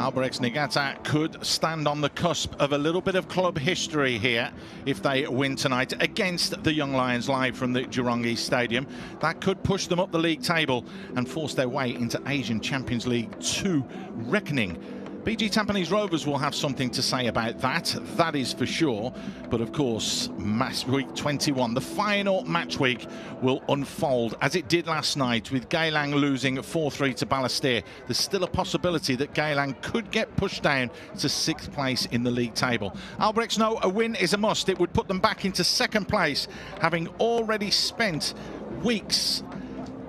Albirex Niigata could stand on the cusp of a little bit of club history here if they win tonight against the Young Lions live from the Jurong East Stadium. That could push them up the league table and force their way into Asian Champions League 2 reckoning. BG Tampines Rovers will have something to say about that is for sure. But of course, match week 21, the final match week, will unfold as it did last night with Geylang losing 4-3 to Balestier. There's still a possibility that Geylang could get pushed down to 6th place in the league table. Albirex know a win is a must. It would put them back into 2nd place, having already spent weeks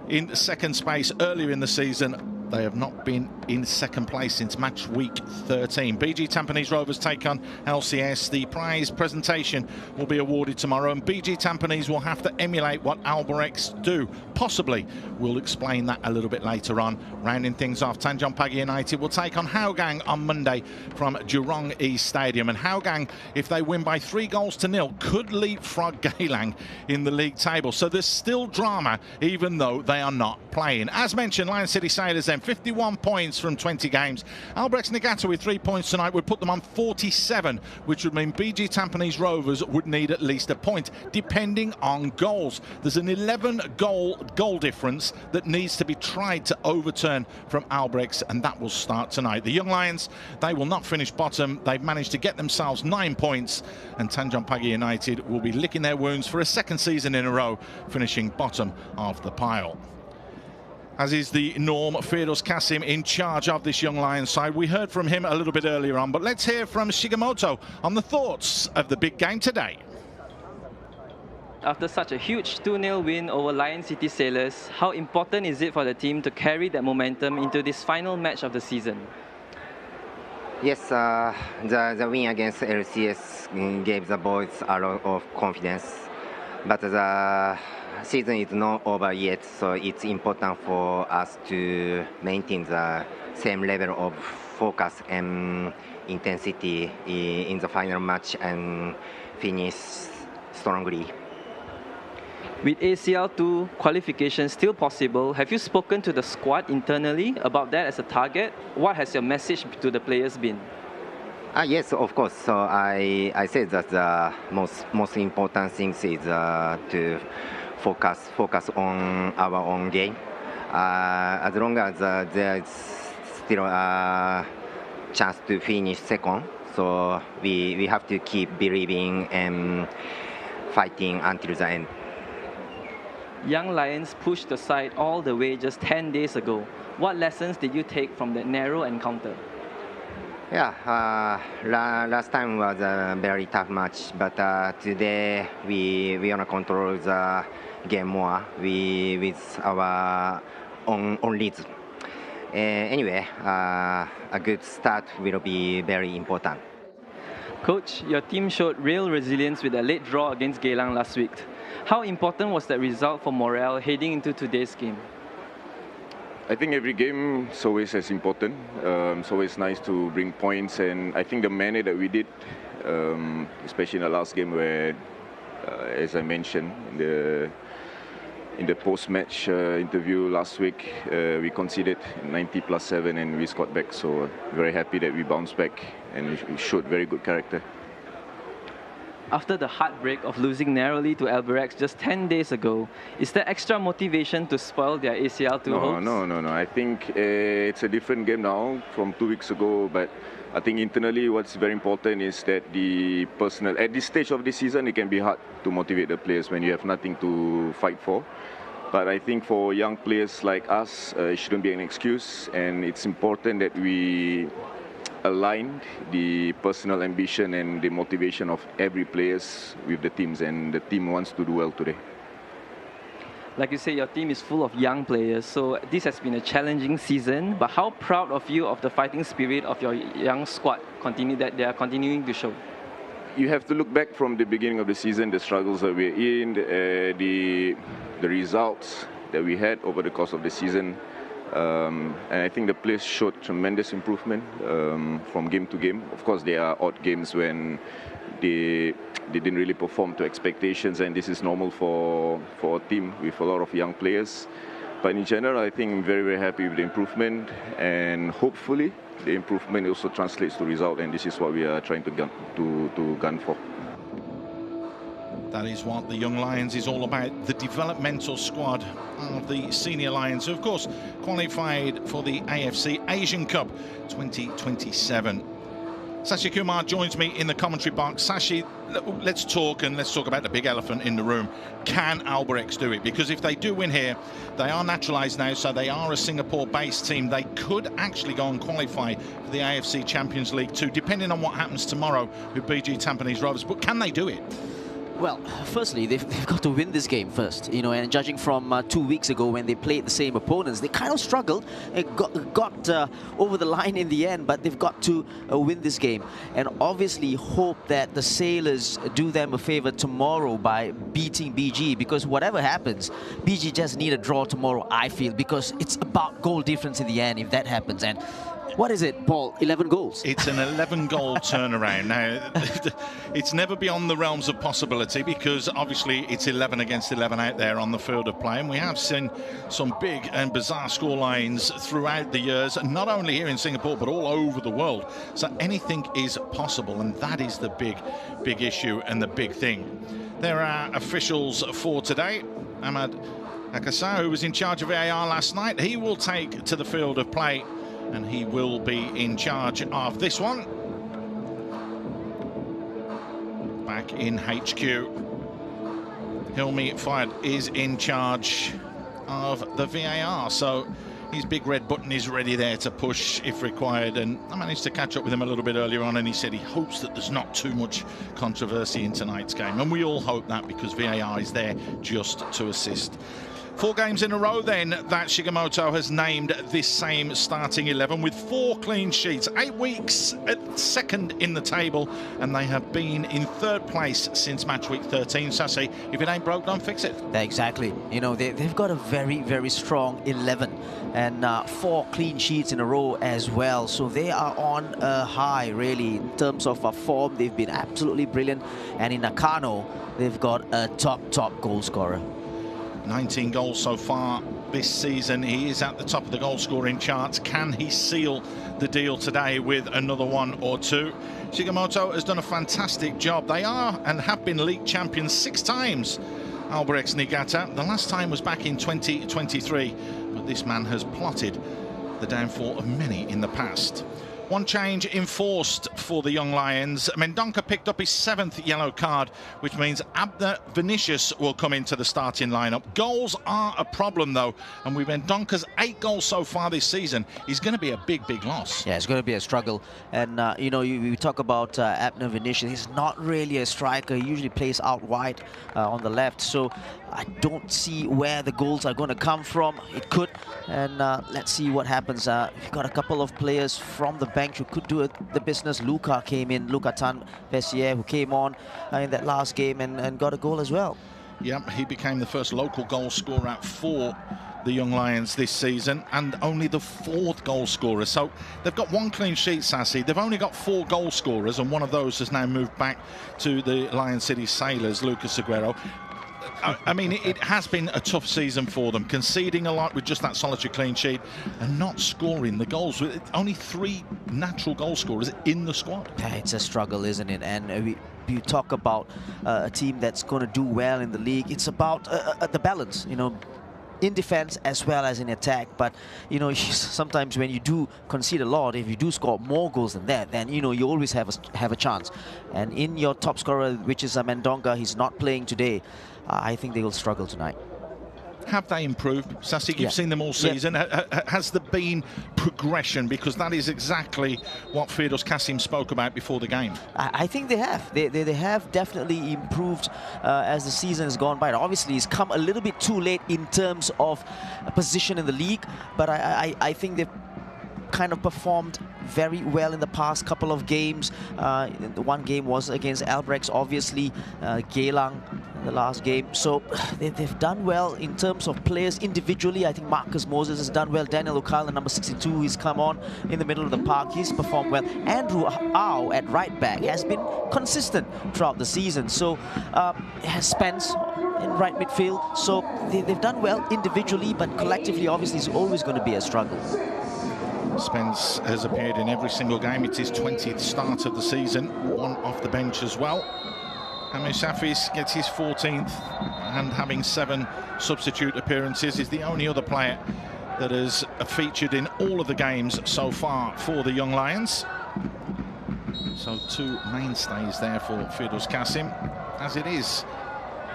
in 2nd space earlier in the season. They have not been in 2nd place since match week 13. BG Tampines Rovers take on LCS. The prize presentation will be awarded tomorrow, and BG Tampines will have to emulate what Albirex do. Possibly. We'll explain that a little bit later on. Rounding things off, Tanjong Pagar United will take on Hougang on Monday from Jurong East Stadium. And Hougang, if they win by 3-0, could leapfrog Geylang in the league table. So there's still drama, even though they are not playing. As mentioned, Lion City Sailors then 51 points from 20 games. Albirex Niigata with 3 points tonight would put them on 47, which would mean BG Tampines Rovers would need at least a point, depending on goals. There's an 11 goal difference that needs to be tried to overturn from Albirex, and that will start tonight. The Young Lions, they will not finish bottom. They've managed to get themselves 9 points, and Tanjong Pagar United will be licking their wounds for a 2nd season in a row, finishing bottom of the pile. As is the norm, Firdaus Qasim in charge of this Young Lions side. We heard from him a little bit earlier on, but let's hear from Shigemoto on the thoughts of the big game today. After such a huge 2-0 win over Lion City Sailors, how important is it for the team to carry that momentum into this final match of the season? Yes, the win against LCS gave the boys a lot of confidence, but the season is not over yet, so it's important for us to maintain the same level of focus and intensity in the final match and finish strongly. With ACL2 qualification still possible, have you spoken to the squad internally about that as a target? What has your message to the players been? Yes, of course. So I said that the most important thing is to focus on our own game. As long as there is still a chance to finish 2nd, so we have to keep believing and fighting until the end. Young Lions pushed the side all the way just 10 days ago. What lessons did you take from that narrow encounter? Yeah, last time was a very tough match, but today we want to control the game more with our own rhythm. Anyway, a good start will be very important. Coach, your team showed real resilience with a late draw against Geylang last week. How important was that result for morale heading into today's game? I think every game is always as important. It's always nice to bring points, and I think the manner that we did, especially in the last game where, as I mentioned in the post-match interview last week, we conceded 90+7 and we scored back. So very happy that we bounced back and we showed very good character. After the heartbreak of losing narrowly to Albirex just 10 days ago, is there extra motivation to spoil their ACL2 hopes? No. I think it's a different game now from 2 weeks ago, but I think internally what's very important is that the personnel, at this stage of the season, it can be hard to motivate the players when you have nothing to fight for. But I think for young players like us, it shouldn't be an excuse, and it's important that we align the personal ambition and the motivation of every players with the teams, and the team wants to do well today. Like you say, your team is full of young players, so this has been a challenging season, but how proud of you of the fighting spirit of your young squad that they are continuing to show? You have to look back from the beginning of the season, the struggles that we're in, the results that we had over the course of the season. And I think the players showed tremendous improvement from game to game. Of course, there are odd games when they didn't really perform to expectations, and this is normal for a team with a lot of young players. But in general, I think I'm very, very happy with the improvement, and hopefully the improvement also translates to result, and this is what we are trying to gun for. That is what the Young Lions is all about, the developmental squad of the Senior Lions, who of course qualified for the AFC Asian Cup 2027. Sashi Kumar joins me in the commentary box. Sashi, let's talk about the big elephant in the room. Can Albirex do it? Because if they do win here, they are naturalised now, so they are a Singapore-based team. They could actually go and qualify for the AFC Champions League too, depending on what happens tomorrow with BG Tampines Rovers. But can they do it? Well, firstly, they've got to win this game first, you know, and judging from 2 weeks ago when they played the same opponents, they kind of struggled. It got over the line in the end, but they've got to win this game. And obviously hope that the Sailors do them a favor tomorrow by beating BG, because whatever happens, BG just need a draw tomorrow, I feel, because it's about goal difference in the end if that happens. And what is it, Paul? 11 goals? It's an 11-goal turnaround. Now, it's never beyond the realms of possibility, because obviously it's 11 against 11 out there on the field of play. And we have seen some big and bizarre scorelines throughout the years, not only here in Singapore, but all over the world. So anything is possible, and that is the big issue and the big thing. There are officials for today. Ahmad Akasa, who was in charge of VAR last night, he will take to the field of play, and he will be in charge of this one. Back in HQ, Hilmi Fayed is in charge of the VAR, so his big red button is ready there to push if required. And I managed to catch up with him a little bit earlier on, and he said he hopes that there's not too much controversy in tonight's game, and we all hope that, because VAR is there just to assist. 4 games in a row then that Shigemoto has named this same starting 11 with 4 clean sheets. 8 weeks at second in the table, and they have been in 3rd place since match week 13. Sassy, if it ain't broke, don't fix it. Exactly. You know, they've got a very, very strong 11 and 4 clean sheets in a row as well. So they are on a high, really, in terms of form. They've been absolutely brilliant. And in Nakano, they've got a top goal scorer. 19 goals so far this season. He is at the top of the goal scoring charts. Can he seal the deal today with another 1 or 2? Shigemoto has done a fantastic job. They are and have been league champions 6 times. Albirex Niigata, the last time was back in 2023, but this man has plotted the downfall of many in the past. One change enforced for the Young Lions. Mendonca picked up his 7th yellow card, which means Abner Vinicius will come into the starting lineup. Goals are a problem, though, and with Mendonca's 8 goals so far this season, he's going to be a big loss. Yeah, it's going to be a struggle. And, you know, we talk about Abner Vinicius. He's not really a striker. He usually plays out wide on the left. So I don't see where the goals are going to come from. It could. And let's see what happens. We've got a couple of players from the bench who could do the business. Luca came in, Luca Tan Pessier, who came on in that last game and got a goal as well. Yep, he became the first local goal scorer for the Young Lions this season, and only the 4th goal scorer. So they've got 1 clean sheet, Sassy. They've only got 4 goal scorers, and one of those has now moved back to the Lion City Sailors, Lucas Aguero. I mean, it has been a tough season for them, conceding a lot with just that solitary clean sheet and not scoring the goals. With only 3 natural goal scorers in the squad. Yeah, it's a struggle, isn't it? And you talk about a team that's going to do well in the league. It's about the balance, you know, in defense as well as in attack. But, you know, sometimes when you do concede a lot, if you do score more goals than that, then, you know, you always have a chance. And in your top scorer, which is Mendonca, he's not playing today. I think they will struggle tonight. Have they improved? Sassy, you've seen them all season. Has there been progression? Because that is exactly what Firdaus Qasim spoke about before the game. I think they have. They have definitely improved as the season has gone by. Obviously, it's come a little bit too late in terms of position in the league, but I think they've kind of performed very well in the past couple of games. One game was against Albirex, obviously, Geylang, the last game. So they've done well in terms of players individually. I think Marcus Moses has done well. Daniel O'Kyle, the number 62, he's come on in the middle of the park. He's performed well. Andrew Au at right back has been consistent throughout the season. So has Spence in right midfield. So they've done well individually, but collectively, obviously, it's always going to be a struggle. Spence has appeared in every single game. It's his 20th start of the season, one off the bench as well. Hamir Shafis gets his 14th, and having 7 substitute appearances, is the only other player that has featured in all of the games so far for the Young Lions. So 2 mainstays there for Firdaus Qasim, as it is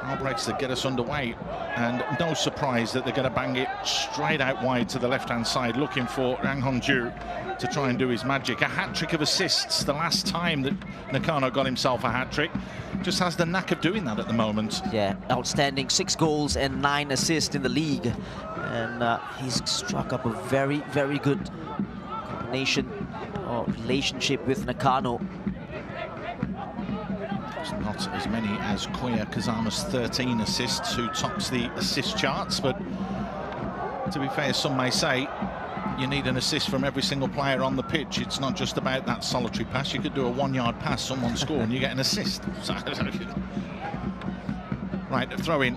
Albirex that get us underway, and no surprise that they're going to bang it straight out wide to the left-hand side, looking for Rang Hongju to try and do his magic. A hat-trick of assists the last time that Nakano got himself a hat-trick. Just has the knack of doing that at the moment. Yeah, outstanding. 6 goals and 9 assists in the league. And he's struck up a very, very good combination or relationship with Nakano. Not as many as Koya Kazama's 13 assists, who tops the assist charts, but to be fair, some may say you need an assist from every single player on the pitch. It's not just about that solitary pass. You could do a 1-yard pass, someone score, and you get an assist. Right, throw in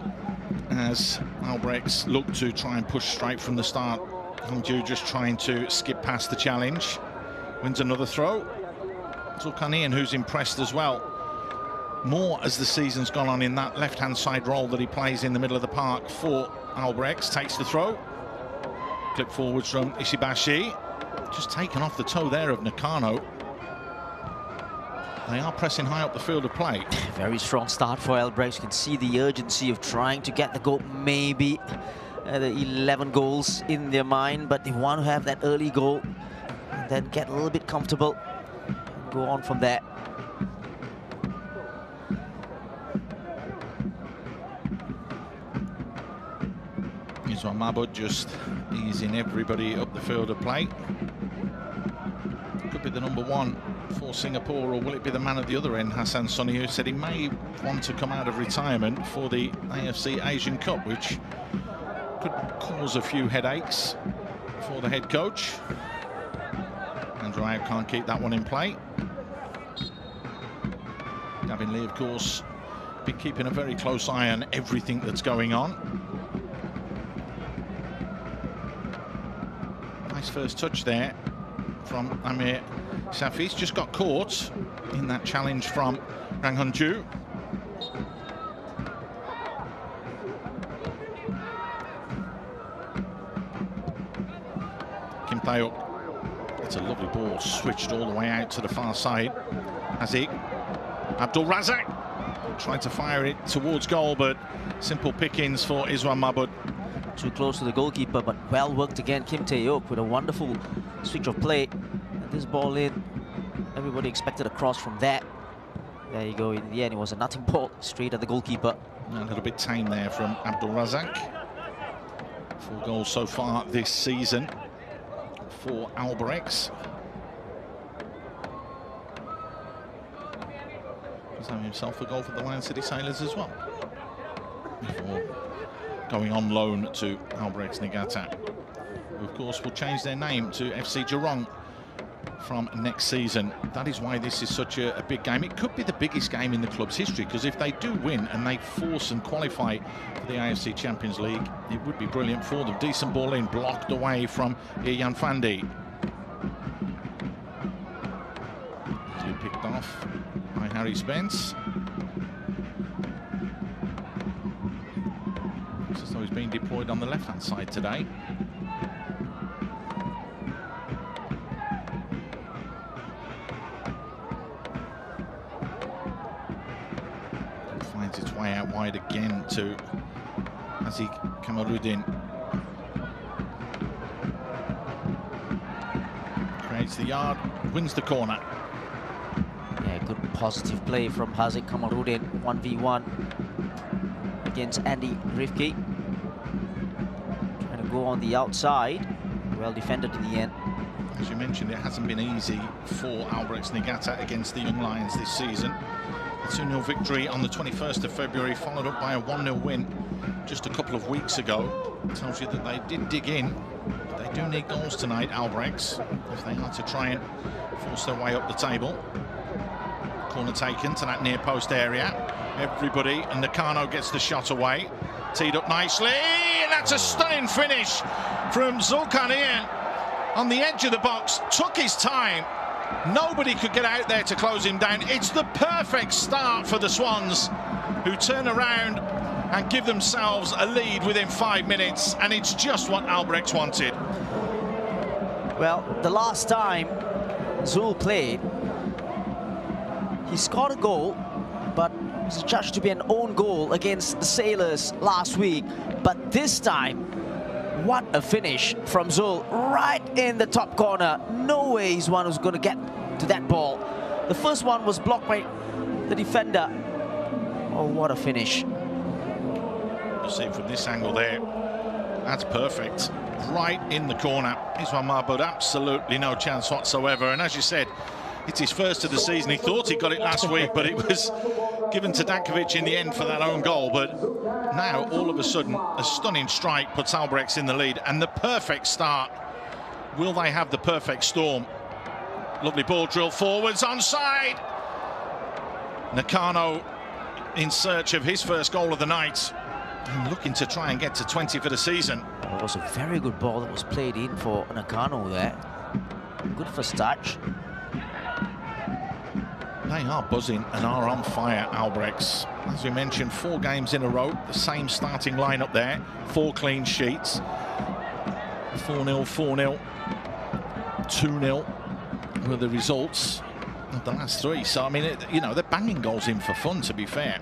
as Albirex look to try and push straight from the start. Hongju just trying to skip past the challenge. Wins another throw. Zulkarnaen, who's impressed as well. More as the season's gone on in that left-hand side role that he plays in the middle of the park for Albirex. Takes the throw. Clip forwards from Ishibashi. Just taken off the toe there of Nakano. They are pressing high up the field of play. Very strong start for Albirex. You can see the urgency of trying to get the goal. Maybe the 11 goals in their mind, but they want to have that early goal and then get a little bit comfortable and go on from there. Iswan Mabud just easing everybody up the field of play. Could be the number 1 for Singapore, or will it be the man at the other end, Hassan Sonny, who said he may want to come out of retirement for the AFC Asian Cup, which could cause a few headaches for the head coach. Andrew Howe can't keep that one in play. Gavin Lee, of course, be keeping a very close eye on everything that's going on. Nice first touch there from Hamir Shafis. Just got caught in that challenge from Rang Hongju. Kim Tae-ok. It's a lovely ball, switched all the way out to the far side. Haziq. Abdul Razak tried to fire it towards goal, but simple pickings for Iswan Mabud. Too close to the goalkeeper, but well worked again. Kim Tae-ok with a wonderful switch of play. And this ball in, everybody expected a cross from that. There you go. In the end, it was a nothing ball straight at the goalkeeper. A little bit tame there from Abdul Razak. 4 goals so far this season for Albirex. He's having himself a goal for the Lion City Sailors as well, before going on loan to Albirex Niigata, who of course will change their name to FC Jurong from next season. That is why this is such a big game. It could be the biggest game in the club's history, because if they do win and they force and qualify for the AFC Champions League, it would be brilliant for them. Decent ball in, blocked away from Iyan Fandi. Easily picked off by Harry Spence. Looks as though he's being deployed on the left-hand side today. Finds its way out wide again to Haziq Kamarudin. Creates the yard, wins the corner. Yeah, good positive play from Haziq Kamarudin. 1v1 against Andy Rifki. Trying to go on the outside. Well defended in the end. As you mentioned, it hasn't been easy for Albirex Niigata against the Young Lions this season. A 2-0 victory on the 21st of February, followed up by a 1-0 win just a couple of weeks ago. It tells you that they did dig in. They do need goals tonight, Albirex, if they had to try and force their way up the table. Corner taken to that near post area. Everybody, and Nakano gets the shot away. Teed up nicely, and that's a stunning finish from Zulkarnaen. on the edge of the box, took his time. Nobody could get out there to close him down. It's the perfect start for the Swans, who turn around and give themselves a lead within 5 minutes, and it's just what Albirex wanted. Well, the last time Zul played, he scored a goal, but it was judged to be an own goal against the Sailors last week. But this time, what a finish from Zul, right in the top corner. No way he's one who's going to get to that ball. The first one was blocked by the defender. Oh, what a finish. You see from this angle there, that's perfect. Right in the corner. Iswan Mahbub, absolutely no chance whatsoever. And as you said, it's his first of the season. He thought he got it last week, but it was given to Dankovic in the end for that own goal. But now, all of a sudden, a stunning strike puts Albirex in the lead, and the perfect start. Will they have the perfect storm? Lovely ball drill forwards, onside. Nakano in search of his first goal of the night, and looking to try and get to 20 for the season. It was a very good ball that was played in for Nakano there. Good first touch. They are buzzing and are on fire, Albirex. As we mentioned, 4 games in a row, the same starting lineup there, 4 clean sheets. 4-0, 4-0, 2-0 were the results of the last 3. So, I mean, you know, they're banging goals in for fun, to be fair.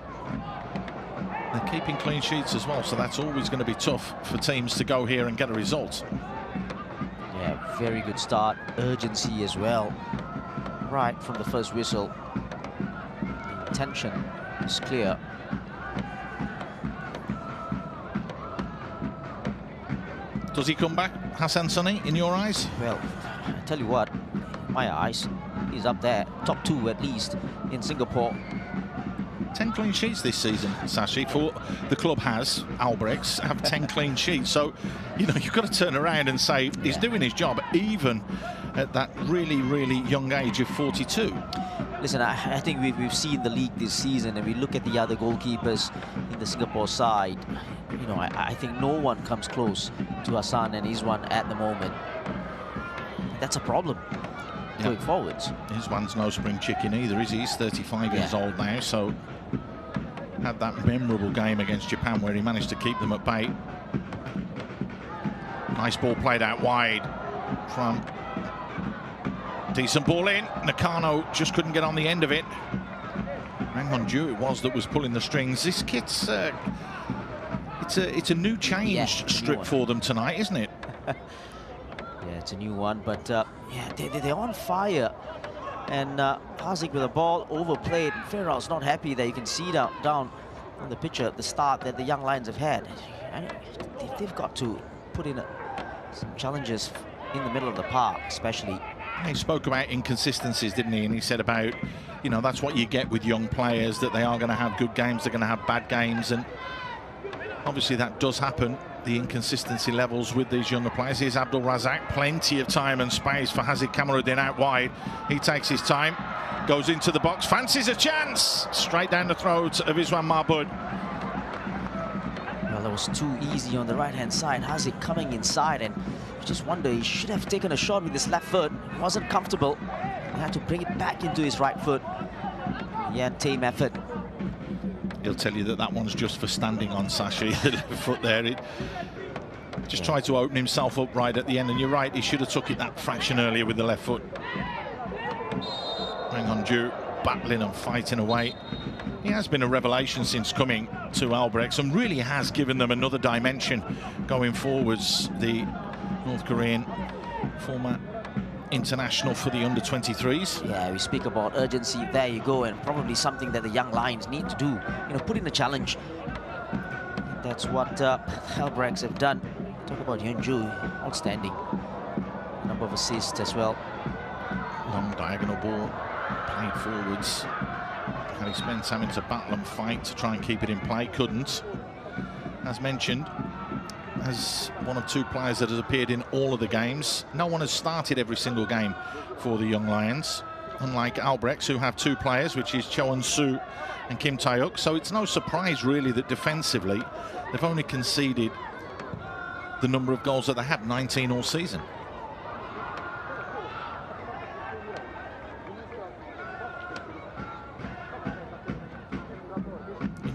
They're keeping clean sheets as well, so that's always going to be tough for teams to go here and get a result. Yeah, very good start. Urgency as well. Right from the first whistle. The intention is clear. Does he come back, Hassan Sunny, in your eyes? Well, I tell you what, my eyes, he's up there, top 2 at least in Singapore. 10 clean sheets this season, Sashi, for the club has. Albirex have 10 clean sheets. So, you know, you've got to turn around and say he's doing his job, even at that really, really young age of 42. Listen, I think we've seen the league this season, and we look at the other goalkeepers in the Singapore side. You know, I think no one comes close to Hassan and Iswan at the moment. That's a problem going forwards. Iswan's no spring chicken either, is he? He's 35 years old now, so had that memorable game against Japan where he managed to keep them at bay. Nice ball played out wide from decent ball in. Nakano just couldn't get on the end of it. Rangonju it was that was pulling the strings. This kit's it's a new change strip for them tonight, isn't it? Yeah, it's a new one, but yeah, they're on fire. And Haziq with the ball overplayed. Ferrell's not happy there. You can see down on the picture at the start that the young Lions have had. They've got to put in some challenges in the middle of the park, especially. He spoke about inconsistencies, didn't he? And he said about, you know, that's what you get with young players, that they are going to have good games, they're going to have bad games, and obviously that does happen. The inconsistency levels with these younger players. Here's Abdul Razak, plenty of time and space for Haziq Kamaruddin out wide. He takes his time, goes into the box, fancies a chance, straight down the throat of Iswan Mahbub. Well, that was too easy on the right-hand side. Haziq coming inside, and you just wonder, he should have taken a shot with his left foot. He wasn't comfortable. He had to bring it back into his right foot. Yeah, tame effort. He'll tell you that that one's just for standing on, Sashi, the left foot there. It just tried to open himself up right at the end, and you're right, he should have took it that fraction earlier with the left foot. Rangonju battling and fighting away. He has been a revelation since coming to Albirex, and really has given them another dimension going forwards. The North Korean former international for the under-23s. Yeah, we speak about urgency. There you go, and probably something that the young Lions need to do. You know, put in a challenge. That's what Albirex have done. Talk about Hyunju, outstanding. Number of assists as well. Long diagonal ball played forwards. Harry Spence having to battle and fight to try and keep it in play, couldn't. As mentioned, as one of 2 players that has appeared in all of the games. No one has started every single game for the Young Lions, unlike Albirex, who have 2 players, which is Cho Eun-soo and Kim Tae-uk. So it's no surprise really that defensively they've only conceded the number of goals that they had, 19 all season.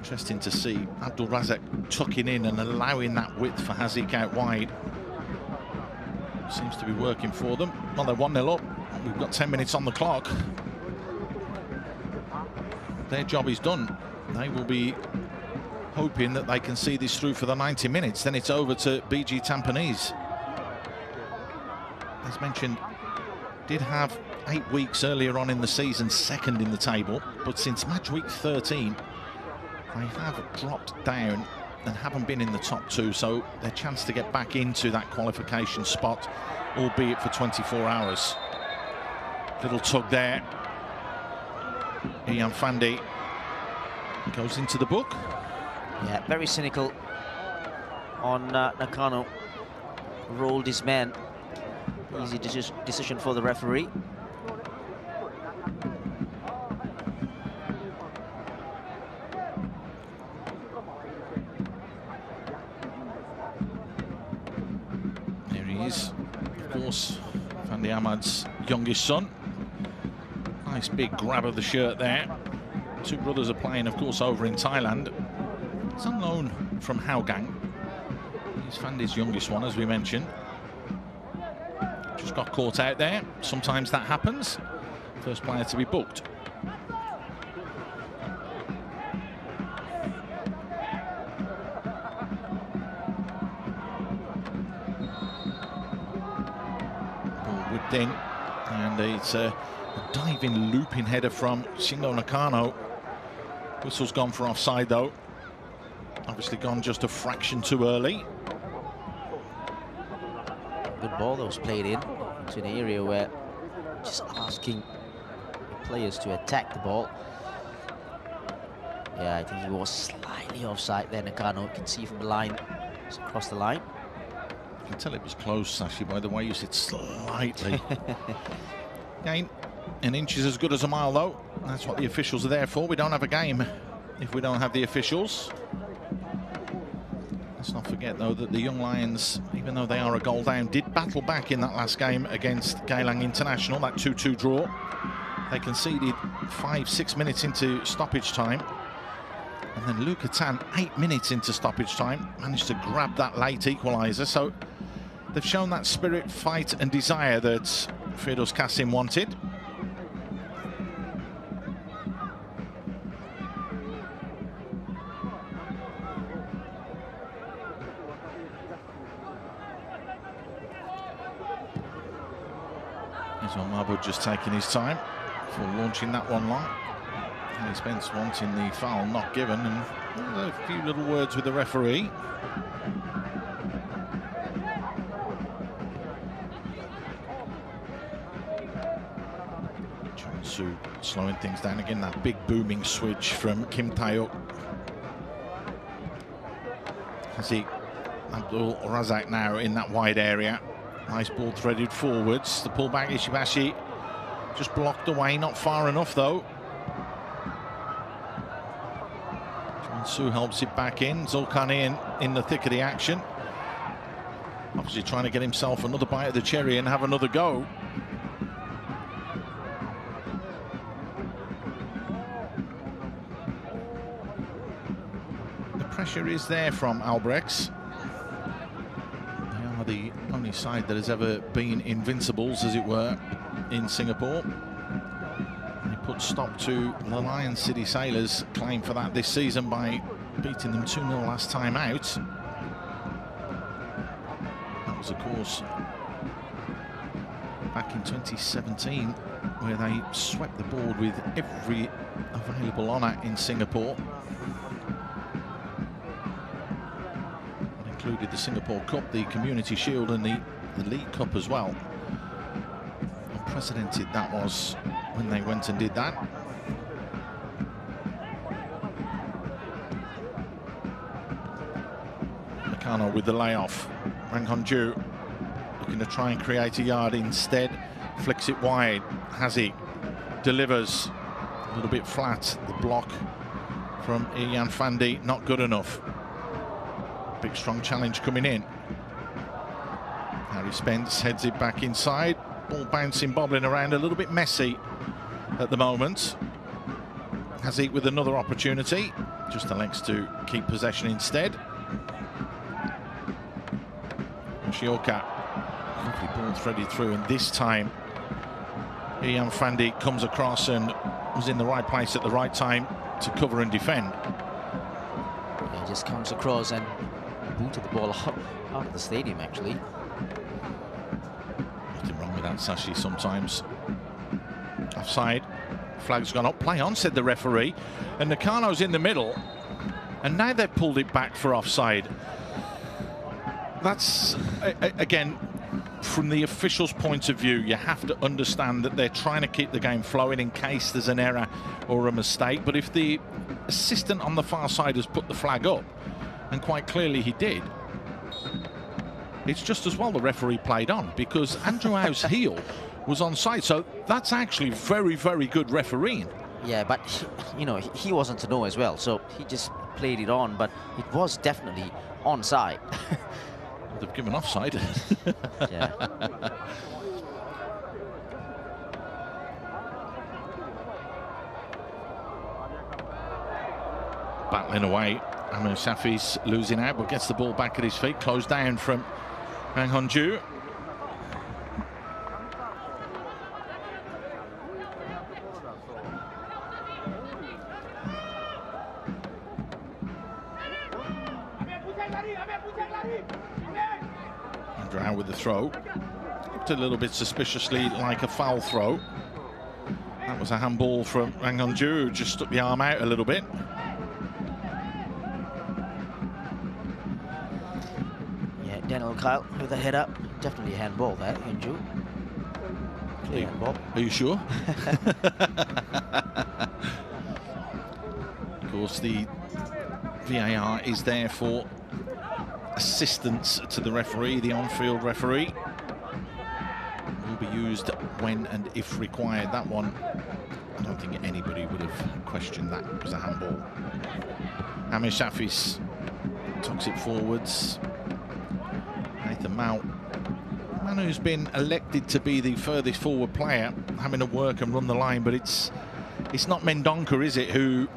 Interesting to see Abdul Razak tucking in and allowing that width for Haziq out wide. Seems to be working for them. Well, they're 1-0 up. We've got 10 minutes on the clock. Their job is done. They will be hoping that they can see this through for the 90 minutes. Then it's over to BG Tampines. As mentioned, did have 8 weeks earlier on in the season, second in the table, but since match week 13, they have dropped down and haven't been in the top 2, so their chance to get back into that qualification spot, albeit for 24 hours. Little tug there. Ian Fandi goes into the book. Yeah, very cynical on Nakano. Rolled his man. Easy decision for the referee. There he is, of course, Fandi Ahmad's youngest son. Nice big grab of the shirt there. Two brothers are playing, of course, over in Thailand. He's on loan from Hougang. He's Fandi's youngest one, as we mentioned. Just got caught out there. Sometimes that happens. First player to be booked. Ball whipped in, and it's a diving, looping header from Shingo Nakano. Whistle's gone for offside, though. Obviously gone just a fraction too early. Good ball that was played in to an area where just asking the players to attack the ball. Yeah, I think he was slightly offside there. Nakano, you can see from the line, it's across the line. You can tell it was close, Sashi, by the way you said slightly. Game, an inch is as good as a mile, though. That's what the officials are there for. We don't have a game if we don't have the officials. Let's not forget, though, that the Young Lions, even though they are a goal down, did battle back in that last game against Geylang International, that 2-2 draw. They conceded 5-6 minutes into stoppage time. And then Luka Tan, 8 minutes into stoppage time, managed to grab that late equaliser. So they've shown that spirit, fight and desire that Firdaus Qasim wanted. Mahmoud just taking his time for launching that one long. Kelly Spence wanting the foul not given, and a few little words with the referee. Chonsu slowing things down again. That big booming switch from Kim Tae-uk. Haziq Abdul Razak now in that wide area. Nice ball threaded forwards. The pullback, Ishibashi just blocked away, not far enough though. Chonsu helps it back in. Zulkarni in the thick of the action. Obviously trying to get himself another bite of the cherry and have another go. The pressure is there from Albirex. The only side that has ever been invincibles, as it were, in Singapore. They put stop to the Lion City Sailors' claim for that this season by beating them 2-0 last time out. That was, of course, back in 2017, where they swept the board with every available honour in Singapore. Included the Singapore Cup, the Community Shield and the League Cup as well. Unprecedented that was when they went and did that. Nakano with the layoff. Rang Hon-ju looking to try and create a yard, instead flicks it wide. Haziq delivers a little bit flat. The block from Ian Fandi not good enough. Big strong challenge coming in. Harry Spence heads it back inside. Ball bouncing, bobbling around, a little bit messy at the moment. Haziq with another opportunity. just elects to keep possession instead. Shioka, lovely ball threaded through, and this time Ian Fandi comes across and was in the right place at the right time to cover and defend. Yeah, he just comes across and booted the ball out of the stadium, actually. Nothing wrong with that, Sashi, sometimes. Offside. Flag's gone up. Play on, said the referee. And Nakano's in the middle. And now they've pulled it back for offside. That's, again, from the official's point of view, you have to understand that they're trying to keep the game flowing in case there's an error or a mistake. But if the assistant on the far side has put the flag up, and quite clearly he did, it's just as well the referee played on, because Andrew Howe's heel was onside. So that's actually very, very good refereeing. Yeah, but he wasn't to know as well, so he just played it on, but it was definitely onside. They've given offside. Yeah. Battling away. Amir Safi's losing out, but gets the ball back at his feet. Closed down from Hang Honju. Out with the throw. Looked a little bit suspiciously like a foul throw. That was a handball from Hang Honju, just stuck the arm out a little bit. Yeah, Daniel Kyle with a head up. Definitely a handball there, Honju. Clear handball. Are you sure? Of course, the VAR is there for assistance to the referee. The on-field referee will be used when and if required. That one, I don't think anybody would have questioned that as a handball. Amir Shafis tucks it forwards. Nathan Mount, man who's been elected to be the furthest forward player, having to work and run the line, but it's not Mendonca, is it, who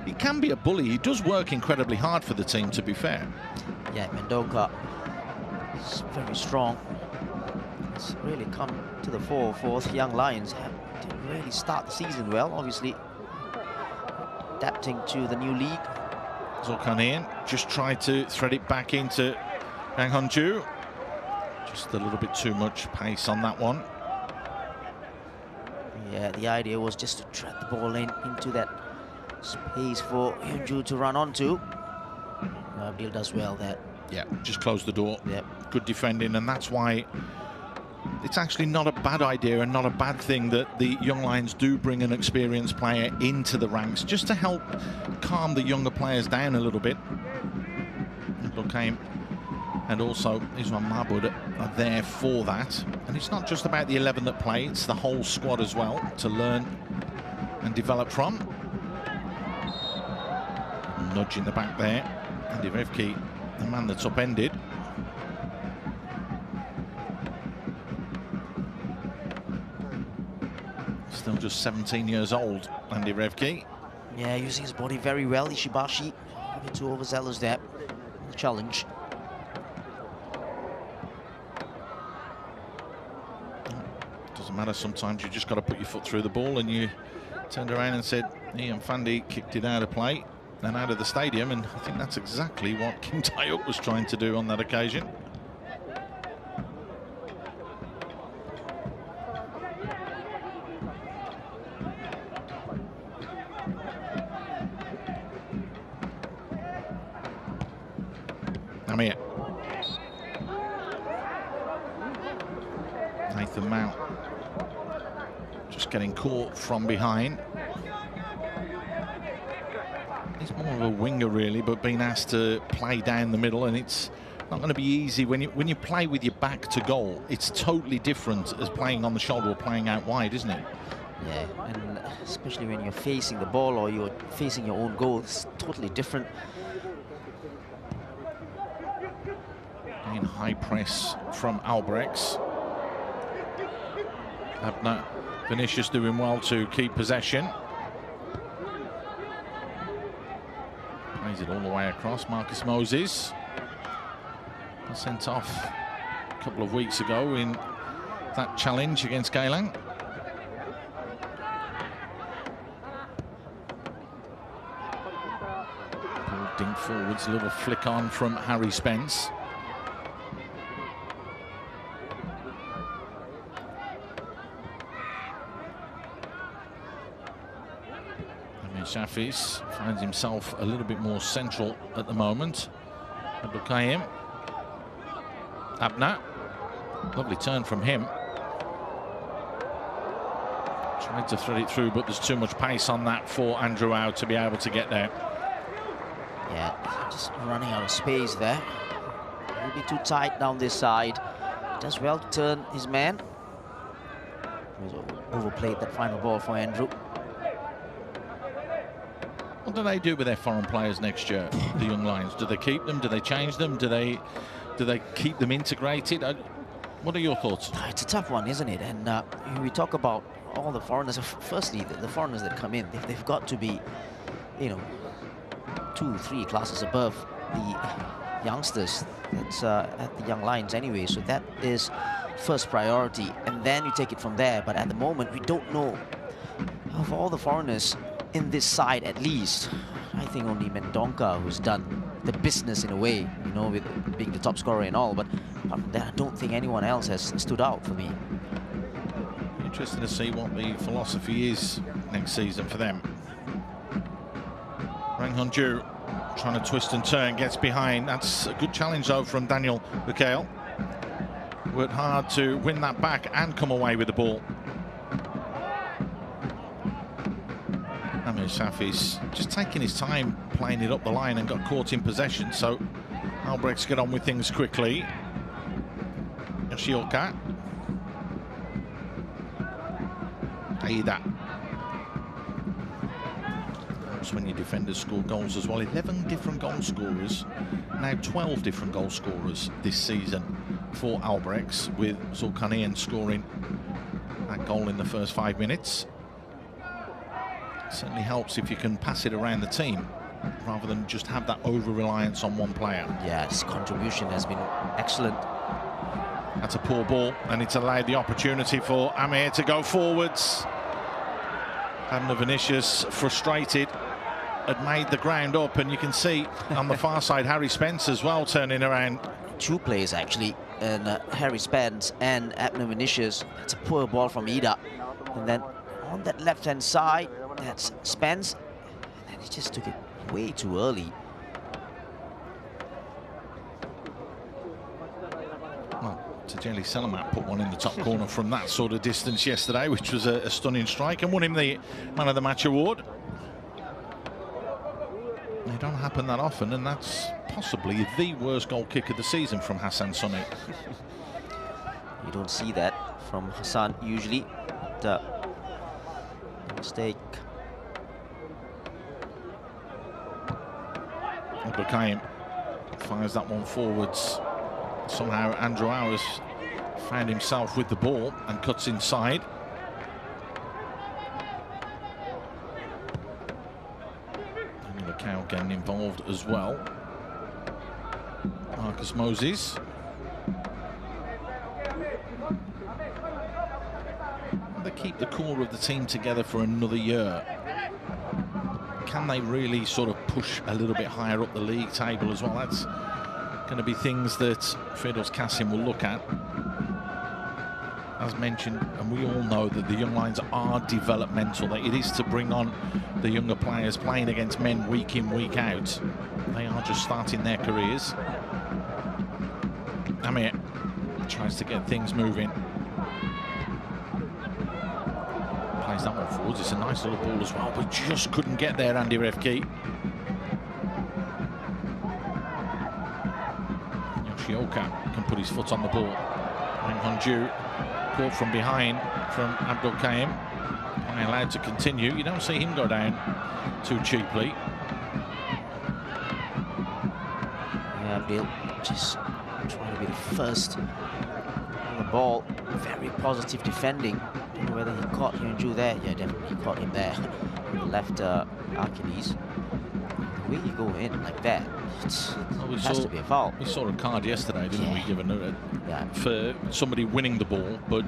he can be a bully. He does work incredibly hard for the team, to be fair. Yeah, Mendonca is very strong. It's really come to the fore for the Young Lions. Didn't really start the season well, obviously. Adapting to the new league. Zulkarnaen just tried to thread it back into Hang Honju. Just a little bit too much pace on that one. Yeah, the idea was just to thread the ball into that space for Honju to run onto. Abdil does well there. Yeah, just close the door. Yep. Good defending, and that's why it's actually not a bad idea and not a bad thing that the Young Lions do bring an experienced player into the ranks, just to help calm the younger players down a little bit. Lukaim and also Iswan Mahmoud are there for that. And it's not just about the 11 that play, it's the whole squad as well to learn and develop from. Nudge in the back there. Andy Revki, the man that's upended. Still just 17 years old, Andy Revki. Yeah, using his body very well. Ishibashi a bit too overzealous there. The challenge. Doesn't matter, sometimes you just got to put your foot through the ball, and you turned around and said Ian Fandi kicked it out of play and out of the stadium, and I think that's exactly what Kim Tae-uk was trying to do on that occasion. Amir. Nathan Mount just getting caught from behind. He's more of a winger really, but being asked to play down the middle, and it's not going to be easy when you play with your back to goal. It's totally different as playing on the shoulder or playing out wide, isn't it? Yeah, and especially when you're facing the ball or you're facing your own goal, it's totally different. In high press from Albirex. Abner Vinicius doing well to keep possession. Plays it all the way across. Marcus Moses was sent off a couple of weeks ago in that challenge against Geylang. Dink forwards, a little flick on from Harry Spence. Shafis finds himself a little bit more central at the moment. Abdulkaim. Abna. Lovely turn from him. Tried to thread it through, but there's too much pace on that for Andrew Au to be able to get there. Yeah, just running out of space there. He'll be too tight down this side. Does well to turn his man. He's overplayed that final ball for Andrew. What do they do with their foreign players next year, the young Lions? Do they keep them? Do they change them? Do they keep them integrated? What are your thoughts? It's a tough one, isn't it? And we talk about all the foreigners. Firstly, the foreigners that come in, they've got to be, you know, 2-3 classes above the youngsters that's at the young Lions anyway. So that is first priority, and then you take it from there. But at the moment, we don't know of all the foreigners in this side, at least. I think only Mendonca who's done the business in a way, you know, with being the top scorer and all. But apart from that, I don't think anyone else has stood out for me. Interesting to see what the philosophy is next season for them. Rang Hunju trying to twist and turn, gets behind. That's a good challenge though from Daniel Mikhail. Worked hard to win that back and come away with the ball. Amir Safi's just taking his time playing it up the line and got caught in possession, so Albirex get on with things quickly. Yoshioka. Aida. That's when your defenders score goals as well. 11 different goal scorers, now 12 different goal scorers this season for Albirex, with Zulkarnaen scoring that goal in the first 5 minutes. Certainly helps if you can pass it around the team rather than just have that over-reliance on one player. Yeah, his contribution has been excellent. That's a poor ball, and it's allowed the opportunity for Amir to go forwards. Abner Vinicius, frustrated, had made the ground up, and you can see on the far side Harry Spence as well turning around. Two players actually, and Harry Spence and Abner Vinicius. It's a poor ball from Ida, and then on that left-hand side, that's Spence, and then he just took it way too early. Well, Tajeli Selamat put one in the top corner from that sort of distance yesterday, which was a stunning strike, and won him the Man of the Match award. They don't happen that often, and that's possibly the worst goal kick of the season from Hassan Sonny. You don't see that from Hassan usually. Mistake. Abdulkaim fires that one forwards. Somehow Andrew Au has found himself with the ball and cuts inside. And Macau getting involved as well. Marcus Moses. They keep the core of the team together for another year. Can they really sort of push a little bit higher up the league table as well? That's going to be things that Firdaus Qasim will look at. As mentioned, and we all know that the young Lions are developmental. That it is to bring on the younger players playing against men week in, week out. They are just starting their careers. Amir tries to get things moving. Plays that one forwards. It's a nice little ball as well, but just couldn't get there, Andy Refke. Yoshioka can put his foot on the ball. And Honju caught from behind from Abdulkaim. Allowed to continue. You don't see him go down too cheaply. Yeah, Bill just trying to be the first on the ball. Very positive defending. Don't know whether he caught Hyunju there. Yeah, definitely he caught him there. He left Achilles. the way you go in like that, it has to be a foul. We saw a card yesterday, didn't we, given Yeah. for somebody winning the ball, but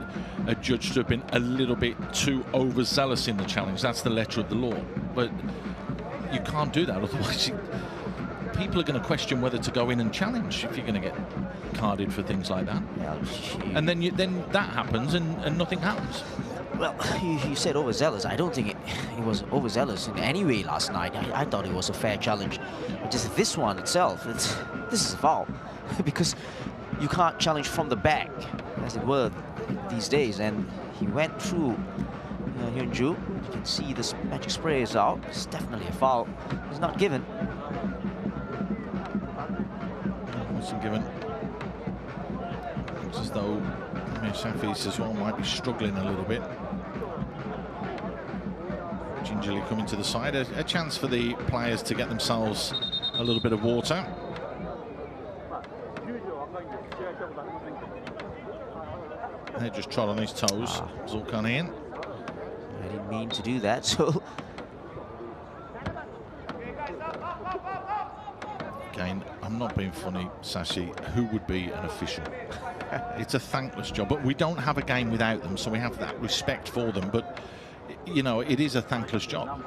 adjudged to have been a little bit too overzealous in the challenge. That's the letter of the law. But you can't do that, otherwise people are going to question whether to go in and challenge if you're going to get carded for things like that. Yeah, And then that happens and nothing happens. well, you said overzealous. I don't think it was overzealous in any way last night. I thought it was a fair challenge. Just this one itself, this is a foul because you can't challenge from the back, as it were, these days. And he went through Hyunju. You can see this magic spray is out. It's definitely a foul. It's not given. Wasn't given. It's as though Shafis as well might be struggling a little bit. Gingerly coming to the side. A chance for the players to get themselves a little bit of water. They just trod on his toes. Zulkarnaen. I didn't mean to do that, so... Again, I'm not being funny, Sashi. Who would be an official? It's a thankless job, but we don't have a game without them, so we have that respect for them. But, you know, it is a thankless job.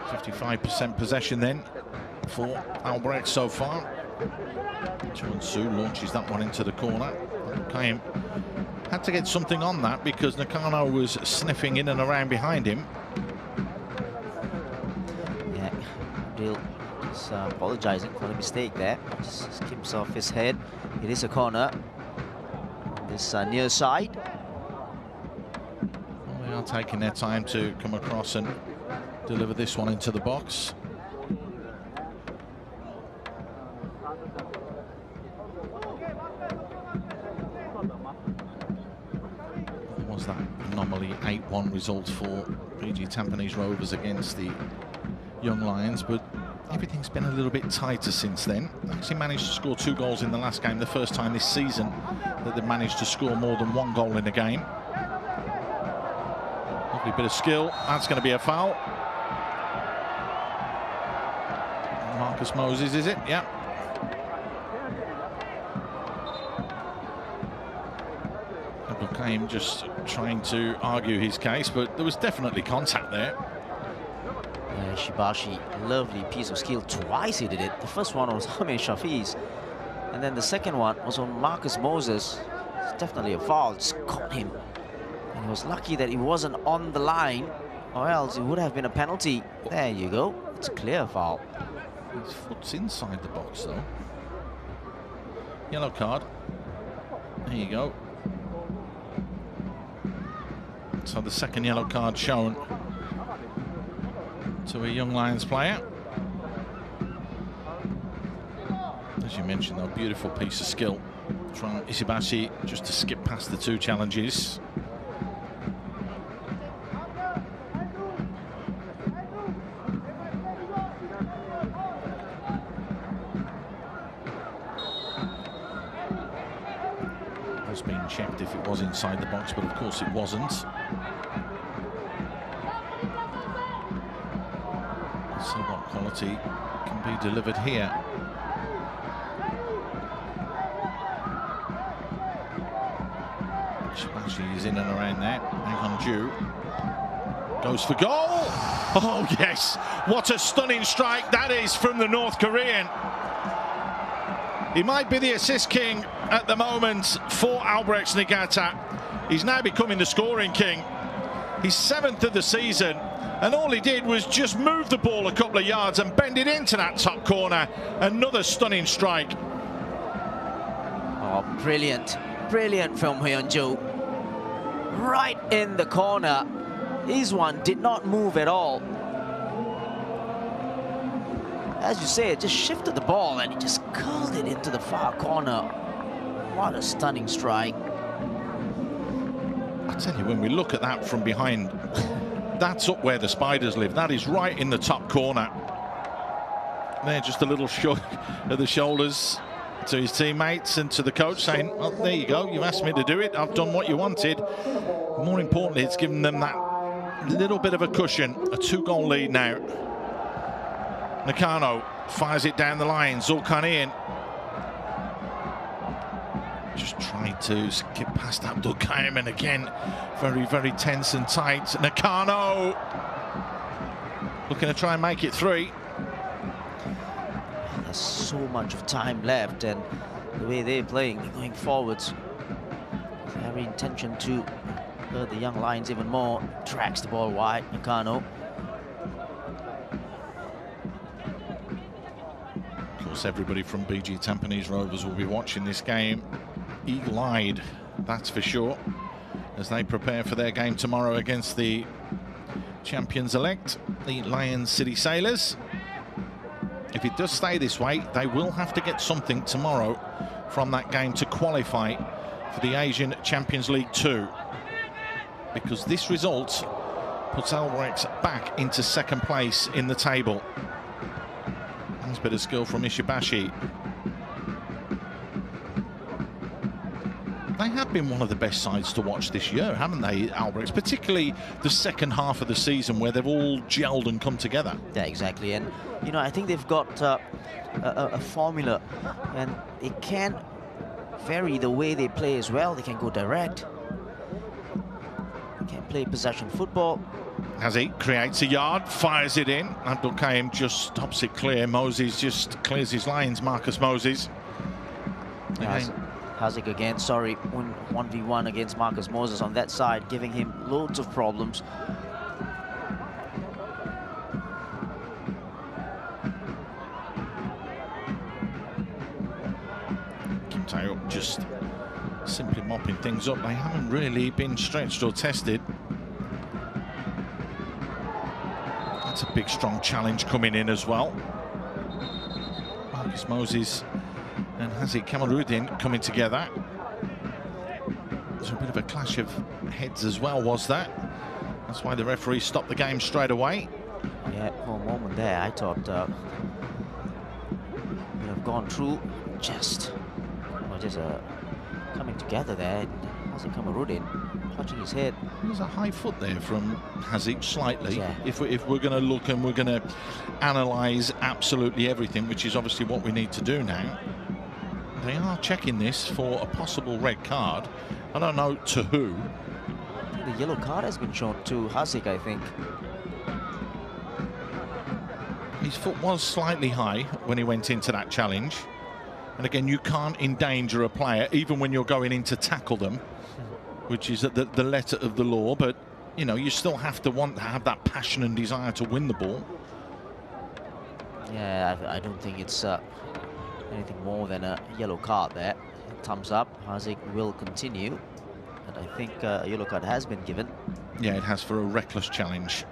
%55% possession then for Albirex so far. Chun-Su launches that one into the corner. Okay. Had to get something on that because Nakano was sniffing in and around behind him. Yeah, Abdul is apologizing for the mistake there. Just keeps off his head. It is a corner. This near side. Well, they are taking their time to come across and deliver this one into the box. Was that anomaly 8-1 result for PG Tampines Rovers against the Young Lions, but everything's been a little bit tighter since then. Actually managed to score 2 goals in the last game, the first time this season that they've managed to score more than 1 goal in a game. Lovely bit of skill. That's going to be a foul. Marcus Moses, is it? Yeah. Came just trying to argue his case, but there was definitely contact there. Shibashi, lovely piece of skill. Twice he did it. The first one was Hamid Shafiz, and then the second one was on Marcus Moses. It's definitely a foul. Just caught him, and he was lucky that he wasn't on the line, or else it would have been a penalty. There you go. It's a clear foul. His foot's inside the box though. Yellow card. There you go. So the second yellow card shown to a Young Lions player. As you mentioned, though, beautiful piece of skill from Ishibashi just to skip past the 2 challenges. Was being checked if it was inside the box, but of course it wasn't. So what quality can be delivered here? Shibashi is in and around there. Hong-Ju goes for goal. Oh yes, what a stunning strike that is from the North Korean. He might be the assist king at the moment for Albirex Niigata. He's now becoming the scoring king. He's 7th of the season, and all he did was just move the ball a couple of yards and bend it into that top corner. Another stunning strike. Oh, brilliant. Brilliant from Hyunju. Right in the corner. His one did not move at all. As you say, it just shifted the ball and he just curled it into the far corner. What a stunning strike. I tell you, when we look at that from behind, that's up where the Spiders live. That is right in the top corner. There, just a little shrug of the shoulders. to his teammates and to the coach, saying, well, there you go, you've asked me to do it, I've done what you wanted. More importantly, it's given them that little bit of a cushion, a 2-goal lead now. Nakano fires it down the line, Zulkarnaen just trying to skip past Abdulkarim, and again, very, very tense and tight. Nakano looking to try and make it 3. There's so much of time left, and the way they're playing, going forwards, their intention to hurt the young Lions even more. Tracks the ball wide, Nakano. Of course, everybody from BG Tampines Rovers will be watching this game eagle-eyed, that's for sure, as they prepare for their game tomorrow against the champions-elect, the Lions City Sailors. If it does stay this way, they will have to get something tomorrow from that game to qualify for the Asian Champions League 2, because this result puts Albirex back into 2nd place in the table. Nice bit of skill from Ishibashi. They have been one of the best sides to watch this year, haven't they, Albirex? Particularly the second half of the season, where they've all gelled and come together. Yeah, exactly. And, you know, I think they've got a formula, and they can vary the way they play as well. They can go direct. They can play possession football. As he creates a yard, fires it in. Abdulkarim just stops it clear. Moses just clears his lines, Marcus Moses. Haziq again, sorry, 1v1 against Marcus Moses on that side, giving him loads of problems. Kim Tae-up just simply mopping things up. They haven't really been stretched or tested. That's a big, strong challenge coming in as well. Marcus Moses and Haziq Kamarudin coming together. There's a bit of a clash of heads as well, was that? That's why the referee stopped the game straight away. Yeah, for a moment there, I thought would have gone through just coming together there. Haziq Kamarudin clutching his head. There's a high foot there from Haziq, slightly. Yeah. If we're going to look and we're going to analyse absolutely everything, which is obviously what we need to do now, they are checking this for a possible red card. I don't know to who. The yellow card has been shown to Haziq, I think. His foot was slightly high when he went into that challenge. And again, you can't endanger a player, even when you're going in to tackle them, which is the letter of the law. But, you know, you still have to have that passion and desire to win the ball. Yeah, I don't think it's anything more than a yellow card there. Thumbs up. Haziq will continue. And I think a yellow card has been given. Yeah, it has, for a reckless challenge.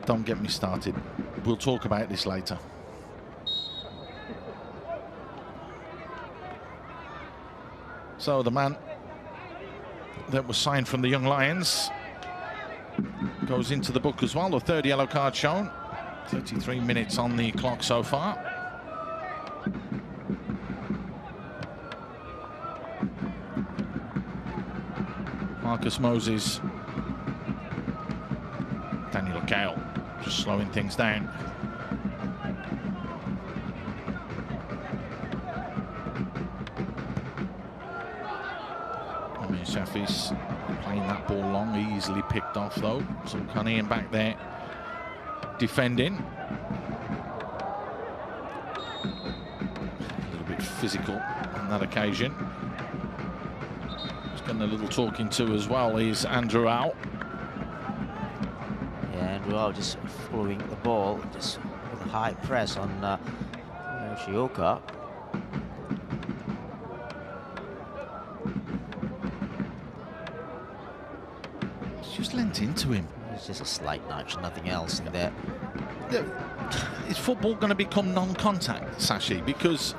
Don't get me started. We'll talk about this later. So the man that was signed from the Young Lions goes into the book as well. The 3rd yellow card shown. 33 minutes on the clock so far. Marcus Moses, Daniel Gale just slowing things down. Shafi's playing that ball long, easily picked off though. Zulkarnaen back there defending. A little bit physical on that occasion. Just getting a little talking to as well is Andrew Au. Yeah, Andrew Au just following the ball, just with a high press on Shioka. Just lent into him. It's just a slight nudge, nothing else in there. Is football going to become non-contact, Sashi? Because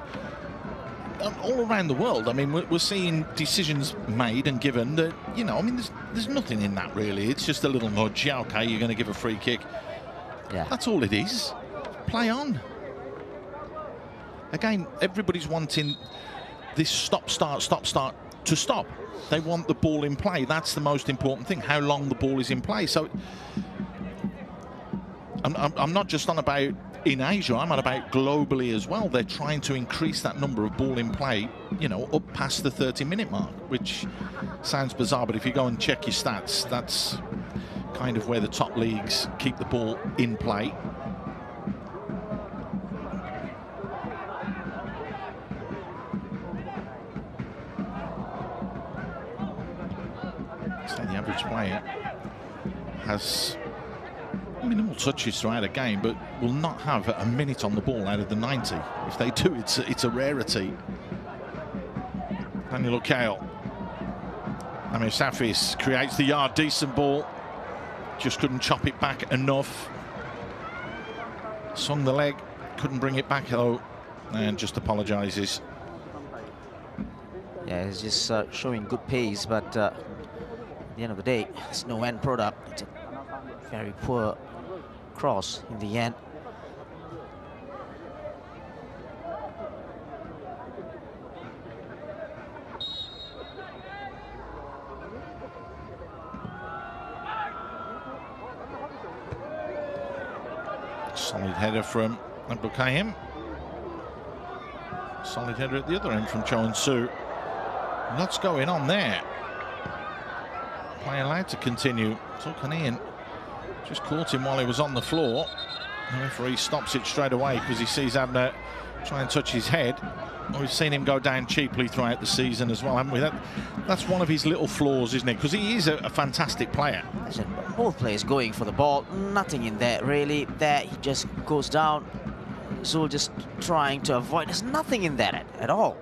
all around the world, I mean, we're seeing decisions made and given that, you know, I mean, there's nothing in that really. It's just a little nudge. Yeah, okay, you're going to give a free kick. Yeah, that's all it is. Play on. again, everybody's wanting this stop-start to stop. They want the ball in play. That's the most important thing, how long the ball is in play. So I'm not just on about in Asia, I'm on about globally as well. They're trying to increase that number of ball in play, you know, up past the 30-minute mark, which sounds bizarre, but if you go and check your stats, that's kind of where the top leagues keep the ball in play. So the average player has minimal touches throughout a game, but will not have a minute on the ball out of the 90. If they do, it's a rarity. Daniel O'Kale. Amir Safis creates the yard, decent ball. Just couldn't chop it back enough. Swung the leg, couldn't bring it back though, and just apologises. Yeah, he's just showing good pace, but at the end of the day, it's no end product. It's a very poor cross in the end. Solid header from Abdulkahim. Solid header at the other end from Cho and-Soo. Lots going on there. Play allowed to continue. Zulkarnaen just caught him while he was on the floor. The referee stops it straight away because he sees Abner try and touch his head. We've seen him go down cheaply throughout the season as well, haven't we? That's one of his little flaws, isn't it? Because he is a fantastic player. I said, both players going for the ball. Nothing in there, really. There, he just goes down. Zul just trying to avoid. There's nothing in there at all.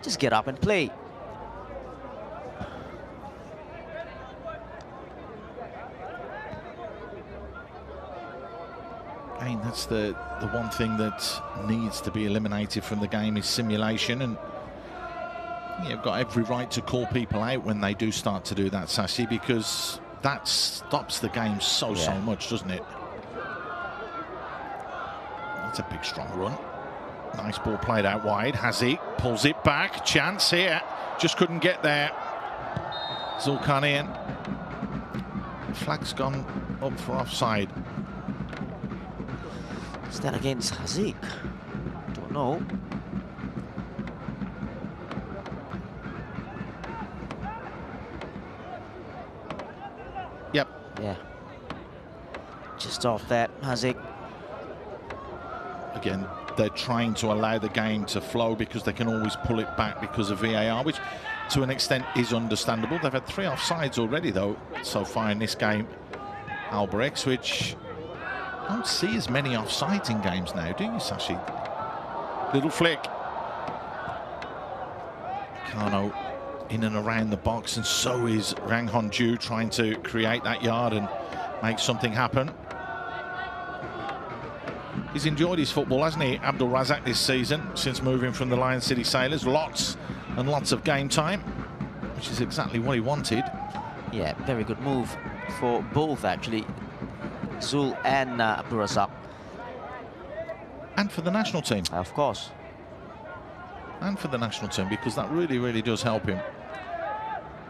Just get up and play. I mean, that's the one thing that needs to be eliminated from the game is simulation, and you've got every right to call people out when they do start to do that, Sassy, because that stops the game so much, doesn't it? That's a big, strong run. Nice ball played out wide. Haziq pulls it back. Chance here. Just couldn't get there. Zulkarnaen. Flag's gone up for offside. Is that against Haziq? Don't know. Yep. Yeah. Just off that, Haziq. Again, they're trying to allow the game to flow because they can always pull it back because of VAR, which to an extent is understandable. They've had 3 offsides already, though, so far in this game. Albirex, which I don't see as many offsides in games now, do you, Sashi? Little flick. Kano in and around the box, and so is Rang Hon-ju trying to create that yard and make something happen. He's enjoyed his football, hasn't he, Abdul Razak, this season, since moving from the Lion City Sailors. Lots and lots of game time, which is exactly what he wanted. Yeah, very good move for both, actually. Zul and Abdul Razak. And for the national team. Of course. And for the national team, because that really, really does help him.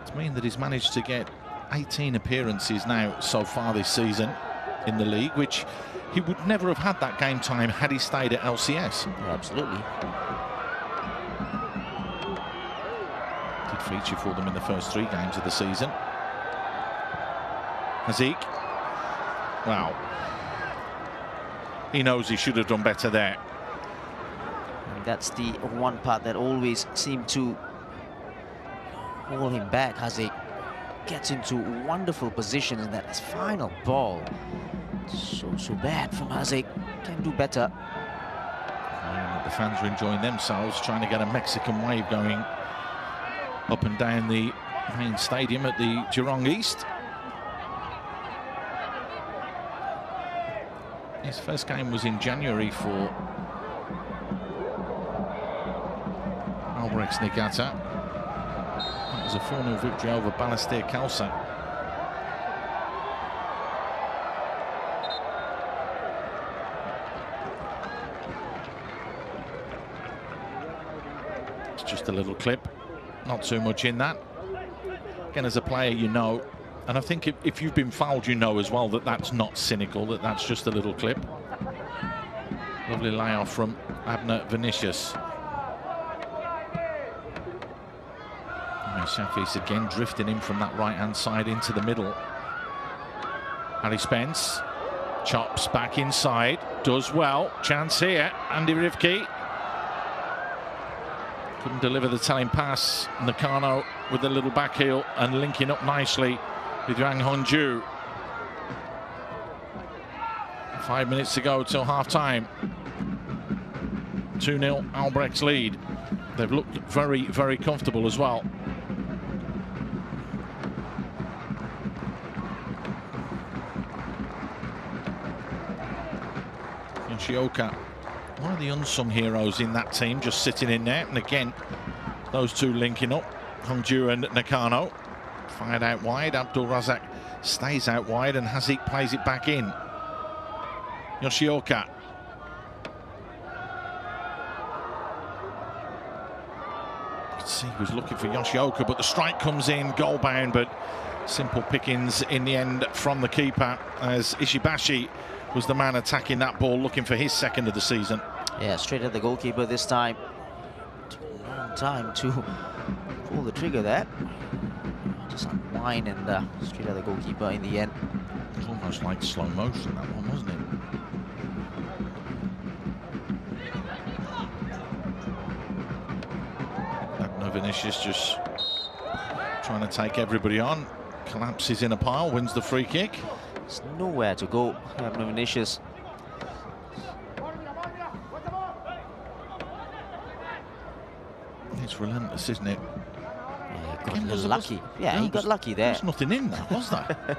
It's mean that he's managed to get 18 appearances now so far this season in the league, which he would never have had that game time had he stayed at LCS. Yeah, absolutely. Did feature for them in the first 3 games of the season. Haziq. Wow. He knows he should have done better there. And that's the one part that always seemed to hold him back. Haziq gets into wonderful position in that final ball. So bad from Haziq. Can do better. And the fans are enjoying themselves, trying to get a Mexican wave going up and down the main stadium at the Jurong East. His first game was in January for Albirex Niigata. That was a 4-0 victory over Balestier Khalsa. Just a little clip, not too much in that. Again, as a player, you know, and I think if you've been fouled, you know as well that that's not cynical, that that's just a little clip. Lovely layoff from Abner Vinicius. Shafis again drifting in from that right-hand side into the middle. Ali Spence chops back inside, does well. Chance here, Andy Rivki. Couldn't deliver the telling pass. Nakano with the little back heel and linking up nicely with Yang Honju. 5 minutes to go till half-time. 2-0 Albirex lead. They've looked very, very comfortable as well. Yoshioka, one of the unsung heroes in that team, just sitting in there. And again, those two linking up, Hongju and Nakano. Fired out wide, Abdul Razak stays out wide and Hazik plays it back in. Yoshioka. You can see he was looking for Yoshioka, but the strike comes in, goal bound, but simple pickings in the end from the keeper as Ishibashi was the man attacking that ball, looking for his second of the season. Yeah, straight at the goalkeeper this time. Took a long time to pull the trigger there. Just unwind and straight at the goalkeeper in the end. It was almost like slow motion, that one, wasn't it? Abner Vinicius just trying to take everybody on. Collapses in a pile, wins the free kick. There's nowhere to go, Abner Vinicius. It's relentless, isn't it? Yeah, he got lucky. Yeah, he got lucky there. There's nothing in that, was there?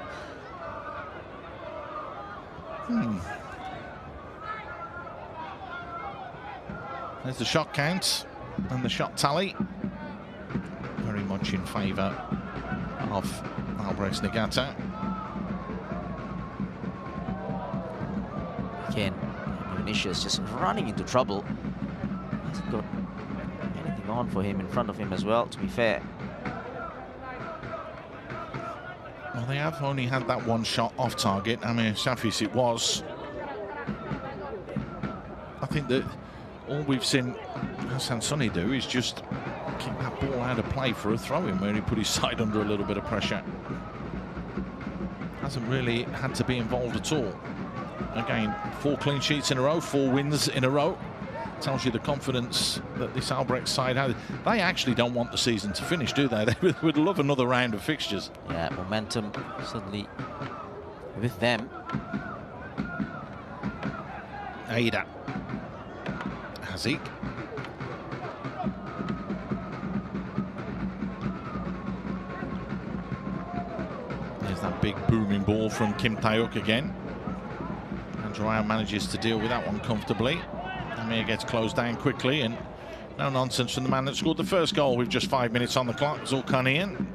There's the shot count and the shot tally. Very much in favour of Albirex Niigata. Again, Vinicius just running into trouble. Hasn't got anything on for him in front of him as well, to be fair. Well, they have only had that one shot off target. I mean, Shafis it was. I think that all we've seen Hassan Sunny do is just kick that ball out of play for a throw-in where he put his side under a little bit of pressure. Hasn't really had to be involved at all. Again, 4 clean sheets in a row, 4 wins in a row. Tells you the confidence that this Albirex side has. They actually don't want the season to finish, do they? They would love another round of fixtures. Yeah, momentum suddenly with them. Aida. Hazik. There's that big booming ball from Kim Tae-uk again. Andrew manages to deal with that one comfortably. Amir gets closed down quickly, and no nonsense from the man that scored the first goal with just 5 minutes on the clock, Zulkarnaen.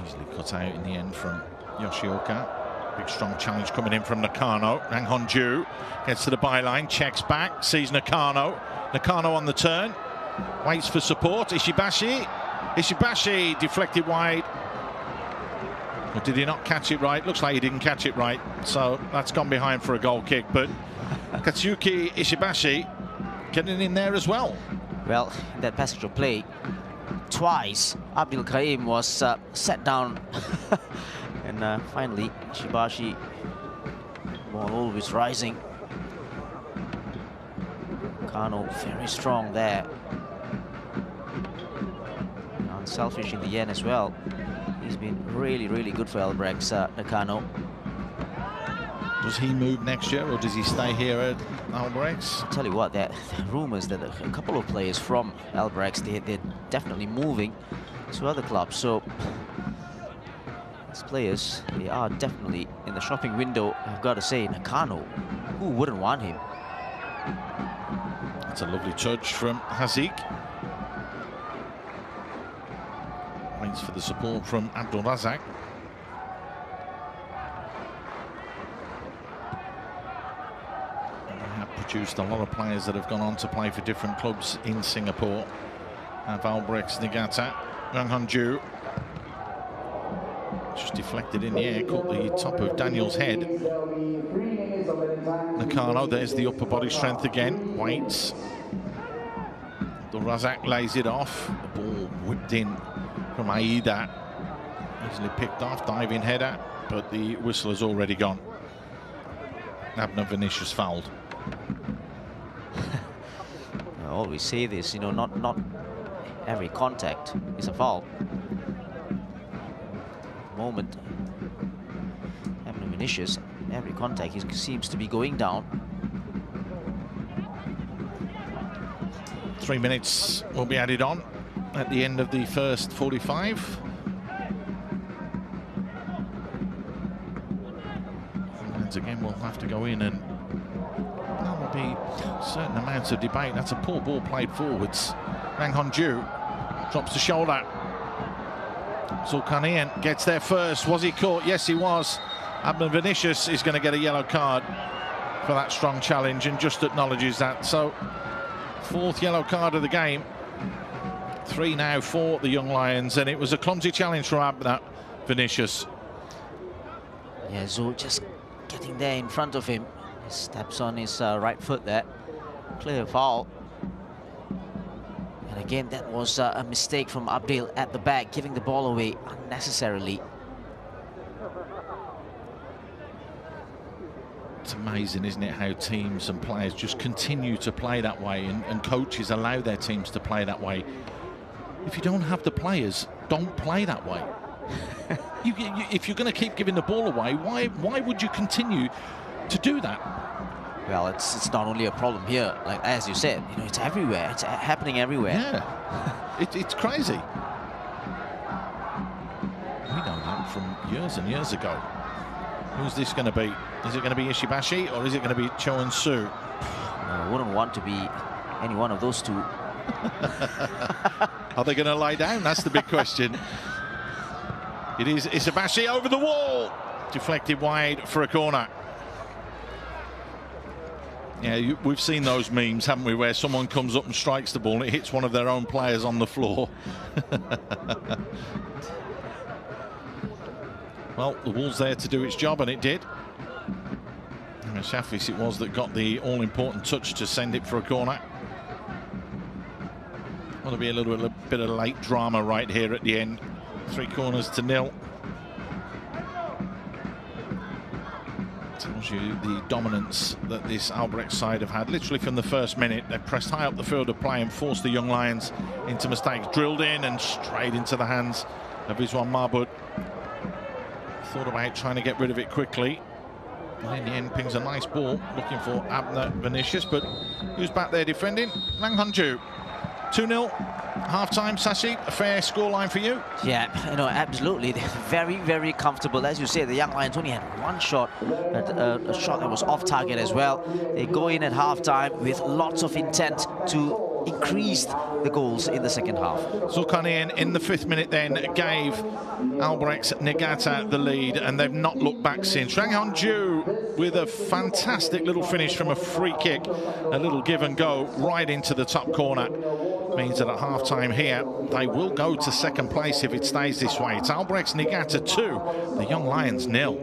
Easily cut out in the end from Yoshioka. Big strong challenge coming in from Nakano. Yang Honju gets to the byline, checks back, sees Nakano. Nakano on the turn, waits for support. Ishibashi. Ishibashi deflected wide. Or did he not catch it right? Looks like he didn't catch it right. So that's gone behind for a goal kick. But Katsuki Ishibashi getting in there as well. Well, in that passage of play, twice Abdul Karim was set down. And finally, Shibashi, ball always rising. Kano very strong there. Unselfish in the end as well. He's been really, really good for Albirex, Nakano. Does he move next year, or does he stay here at Albirex? I'll tell you what, there are rumours that a couple of players from Albirex, they're definitely moving to other clubs. So these players, they are definitely in the shopping window. I've got to say, Nakano, who wouldn't want him? That's a lovely touch from Hazik. Waits for the support from Abdul Razak. They have produced a lot of players that have gone on to play for different clubs in Singapore. Have Albirex, Niigata, Ranghunju. Just deflected in the air, caught the top of Daniel's head. Nakano, there's the upper body strength again. Waits. The Razak lays it off. The ball whipped in from Aida. Easily picked off, diving header, but the whistle has already gone. Abner Vinicius fouled. I always say this, you know, not every contact is a foul. Moment, Abner Vinicius, every contact he seems to be going down. 3 minutes will be added on at the end of the first 45. And again, we'll have to go in, and there will be certain amounts of debate. That's a poor ball played forwards. Ranghunju drops the shoulder. Zulkarnaen gets there first. Was he caught? Yes, he was. Abner Vinicius is going to get a yellow card for that strong challenge, and just acknowledges that. So, fourth yellow card of the game. 3 now for the Young Lions, and it was a clumsy challenge from Abner Vinicius. Yeah, Zul just getting there in front of him. He steps on his right foot there. Clear foul. And again, that was a mistake from Abdel at the back, giving the ball away unnecessarily. It's amazing, isn't it, how teams and players just continue to play that way, and coaches allow their teams to play that way. If you don't have the players, don't play that way. If you're going to keep giving the ball away, why would you continue to do that? Well, it's not only a problem here, like as you said, you know, it's everywhere. It's happening everywhere. Yeah, it's crazy. We know that from years and years ago. Who's this going to be? Is it going to be Ishibashi, or is it going to be Cho and Su? I wouldn't want to be any one of those two. Are they going to lie down? That's the big question. It is Ishibashi over the wall. Deflected wide for a corner. Yeah, we've seen those memes, haven't we, where someone comes up and strikes the ball and it hits one of their own players on the floor. Well, the wall's there to do its job, and it did. And Shafis it was that got the all-important touch to send it for a corner. There'll be a little bit of late drama right here at the end. 3-0. Tells you the dominance that this Albirex side have had. Literally from the first minute, they pressed high up the field of play and forced the Young Lions into mistakes. Drilled in and straight into the hands of Rizwan Mahmoud. Thought about trying to get rid of it quickly. And in the end, pings a nice ball, looking for Abner Vinicius, but who's back there defending? Ranghunju. 2-0, half-time. Sashi, a fair scoreline for you? Yeah, you know, absolutely. They're very, very comfortable. As you said, the Young Lions only had one shot, a shot that was off target as well. They go in at half-time with lots of intent to increase the goals in the second half. Zulkarnaen in the 5th minute then gave Albirex Niigata the lead, and they've not looked back since. Ranghunju with a fantastic little finish from a free kick, a little give and go right into the top corner. Means that at half-time here, they will go to second place if it stays this way. It's Albirex Niigata 2, the Young Lions 0.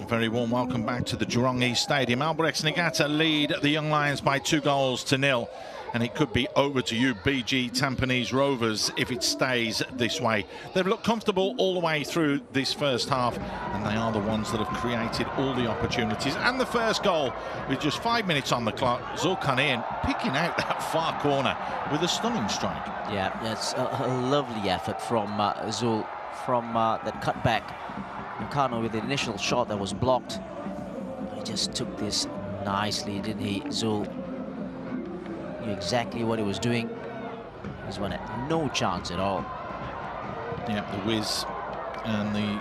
Very warm welcome back to the Jurong East Stadium. Albirex Niigata lead the Young Lions by 2-0, and it could be over to you, BG Tampines Rovers, if it stays this way. They've looked comfortable all the way through this first half, and they are the ones that have created all the opportunities. And the first goal, with just 5 minutes on the clock, Zulkarnaen picking out that far corner with a stunning strike. Yeah, that's a lovely effort from Zul from that cutback. Nakano with the initial shot that was blocked. He just took this nicely, didn't he? Zul knew exactly what he was doing. This one had no chance at all. Yeah, the whiz and the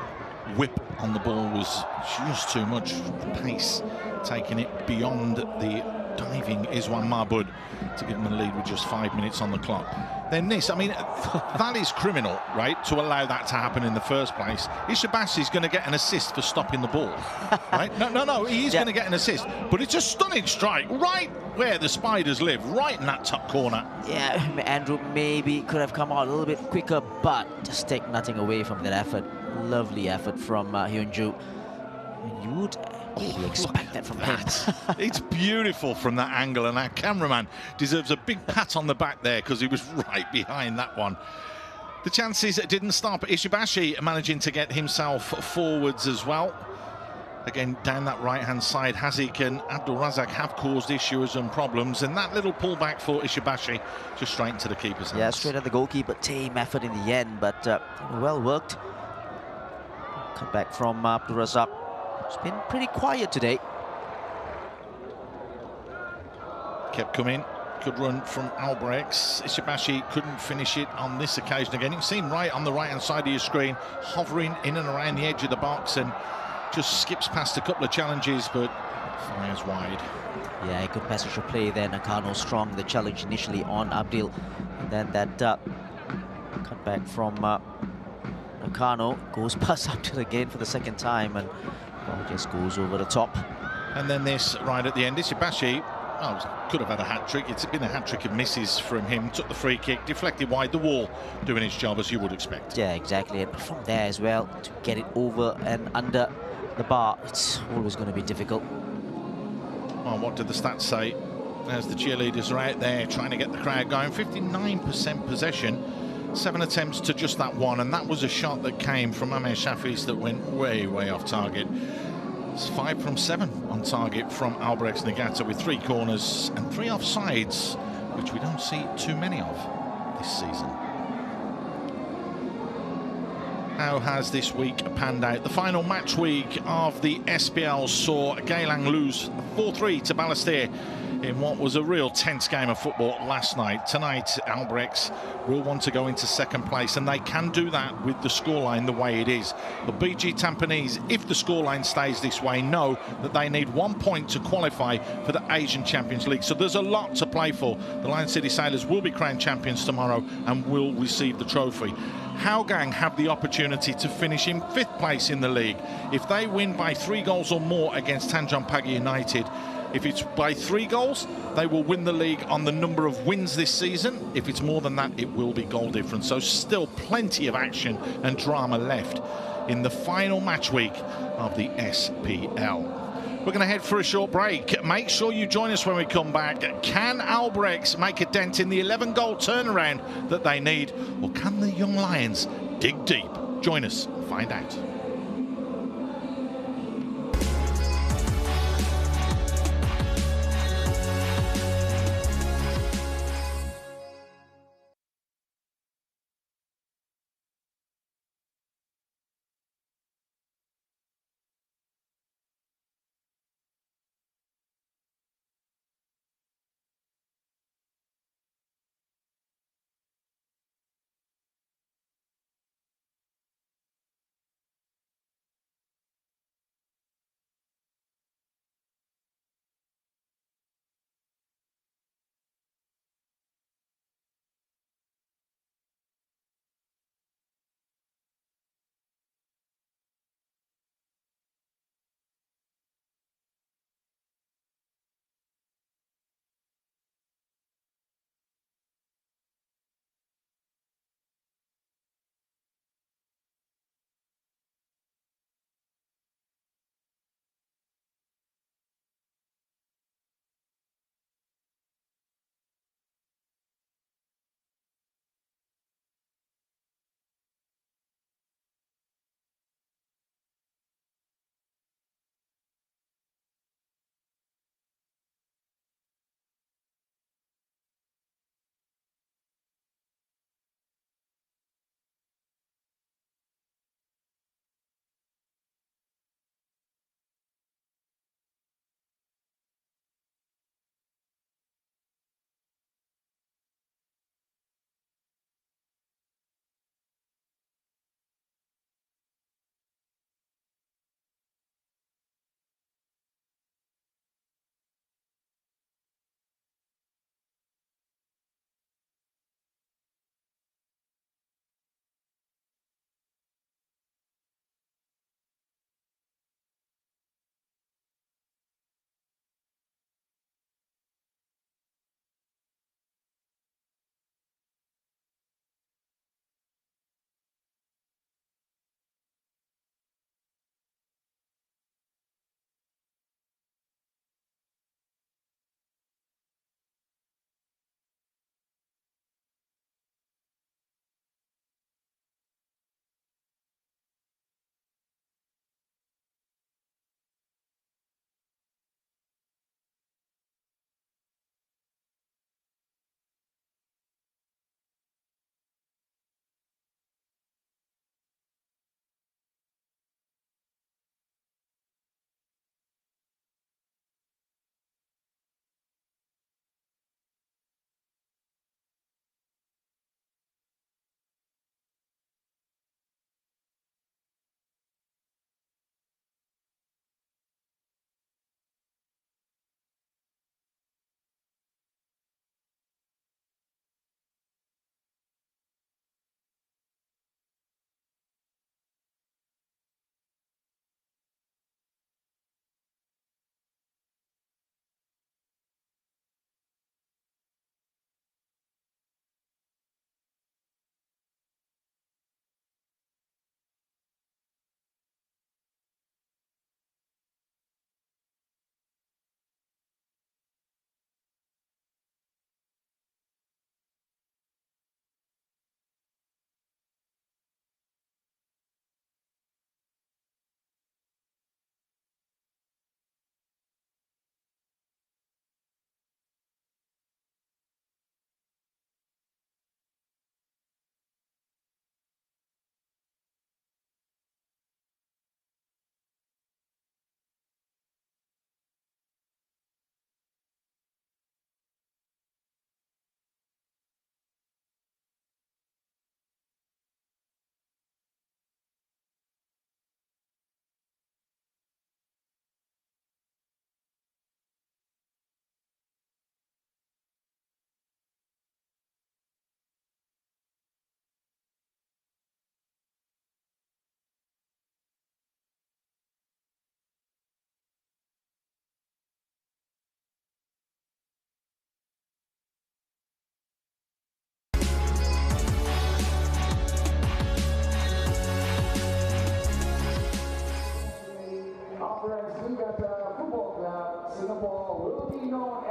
whip on the ball was just too much. The pace taking it beyond the diving Iswan Marbud to give them the lead with just 5 minutes on the clock. Then this, I mean, that is criminal, right, to allow that to happen in the first place. Ishibashi's going to get an assist for stopping the ball, right? No, he's going to get an assist. But it's a stunning strike right where the Spiders live, right in that top corner. Yeah, Andrew maybe could have come out a little bit quicker, but just take nothing away from that effort. Lovely effort from Hyunju. You would expect that from him. It's beautiful from that angle, and our cameraman deserves a big pat on the back there because he was right behind that one. The chances didn't stop. Ishibashi managing to get himself forwards as well. Again, down that right-hand side, Hazik and Abdul Razak have caused issues and problems, and that little pullback for Ishibashi just straight into the keeper's hands. Yeah, straight at the goalkeeper. Tame effort in the end, but well worked. Cut back from Abdul Razak. It's been pretty quiet today. Kept coming. Good run from Albirex. Ishibashi couldn't finish it on this occasion again. You can see him right on the right-hand side of your screen, hovering in and around the edge of the box, and just skips past a couple of challenges, but fires wide. Yeah, a good passage of play there. Nakano strong. The challenge initially on Abdil, and then that cut back from Nakano goes past Abdil again for the second time, and just goes over the top. And then this right at the end, Ishibashi could have had a hat-trick. It's been a hat-trick of misses from him. Took the free kick, deflected wide, the wall doing its job as you would expect. Yeah, exactly. And from there as well, to get it over and under the bar, it's always going to be difficult. Well, what did the stats say? As the cheerleaders are out there trying to get the crowd going. 59% possession, 7 attempts to just that one, and that was a shot that came from Amir Shafis that went way off target. It's 5 from 7 on target from Albirex Niigata, with 3 corners and 3 offsides, which we don't see too many of this season. How has this week panned out? The final match week of the SPL saw Geylang lose 4-3 to Balestier in what was a real tense game of football last night. Tonight, Albirex will want to go into second place, and they can do that with the scoreline the way it is. But BG Tampines, if the scoreline stays this way, know that they need 1 point to qualify for the Asian Champions League. So there's a lot to play for. The Lion City Sailors will be crowned champions tomorrow and will receive the trophy. Hougang have the opportunity to finish in 5th place in the league. If they win by 3 goals or more against Tanjong Pagar United, if it's by 3 goals, they will win the league on the number of wins this season. If it's more than that, it will be goal difference. So still plenty of action and drama left in the final match week of the SPL. We're going to head for a short break. Make sure you join us when we come back. Can Albirex make a dent in the 11-goal turnaround that they need, or can the Young Lions dig deep? Join us, find out.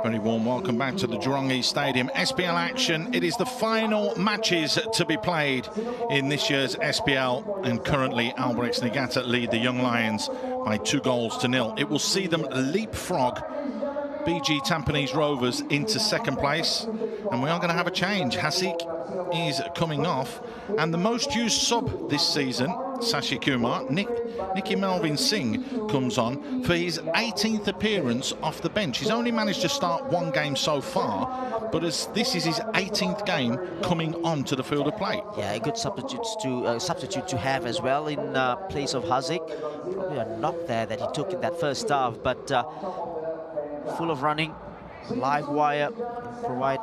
Very warm welcome back to the Jurong East Stadium. SPL action. It is the final matches to be played in this year's SPL, and currently Albirex Niigata lead the Young Lions by 2-0. It will see them leapfrog BG Tampines Rovers into second place, and we are going to have a change. Hasik is coming off, and the most used sub this season, Sashi Kumar, Nicky Melvin Singh, comes on for his 18th appearance off the bench. He's only managed to start one game so far, but as this is his 18th game coming on to the field of play. Yeah, a good substitute to have as well in place of Hazik. Probably a knock there that he took in that first half, but full of running, live wire, provide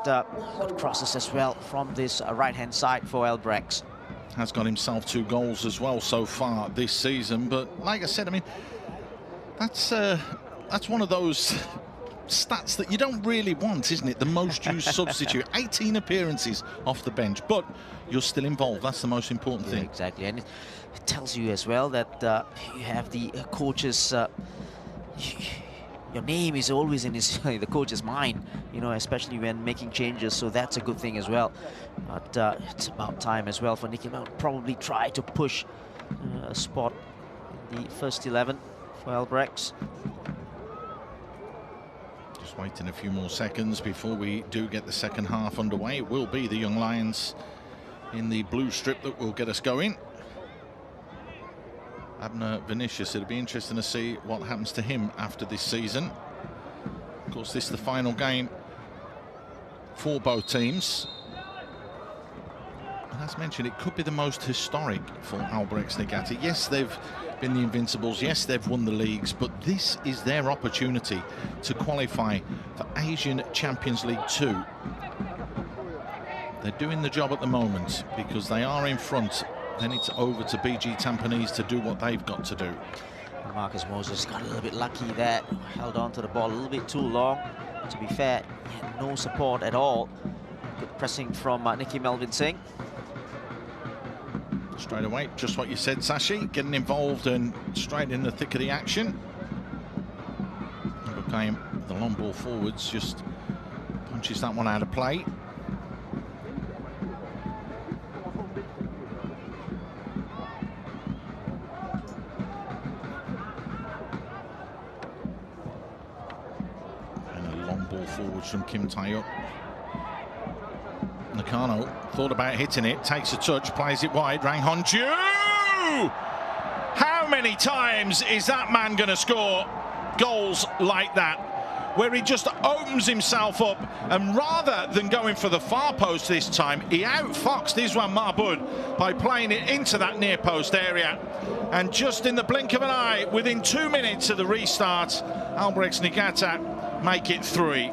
good crosses as well from this right-hand side for Albirex. Has got himself 2 goals as well so far this season, but like I said, I mean, that's one of those stats that you don't really want, isn't it? The most used substitute, 18 appearances off the bench, but you're still involved. That's the most important thing. Exactly, and it tells you as well that you have the coaches. Your name is always in the coach's mind, you know, especially when making changes, so that's a good thing as well. But it's about time as well for Nicky Melvin. Probably try to push a spot in the first 11 for Albirex. Just waiting a few more seconds before we do get the second half underway. It will be the Young Lions in the blue strip that will get us going. Abner Vinicius, it'll be interesting to see what happens to him after this season. Of course, this is the final game for both teams. And as mentioned, it could be the most historic for Albirex Niigata. Yes, they've been the Invincibles. Yes, they've won the leagues, but this is their opportunity to qualify for Asian Champions League 2. They're doing the job at the moment because they are in front. Then it's over to BG Tampines to do what they've got to do. Marcus Moses got a little bit lucky there, held on to the ball a little bit too long. To be fair, he had no support at all. Good pressing from Nicky Melvin Singh. Straight away, just what you said, Sashi, getting involved and straight in the thick of the action. Okay, the long ball forwards just punches that one out of play. Forwards from Kim Tae-up. Nakano thought about hitting it, takes a touch, plays it wide. Rang Hon-ju! How many times is that man going to score goals like that, where he just opens himself up, and rather than going for the far post this time, he outfoxed Iswan Mahbud by playing it into that near post area. And just in the blink of an eye, within 2 minutes of the restart, Albirex Niigata make it 3.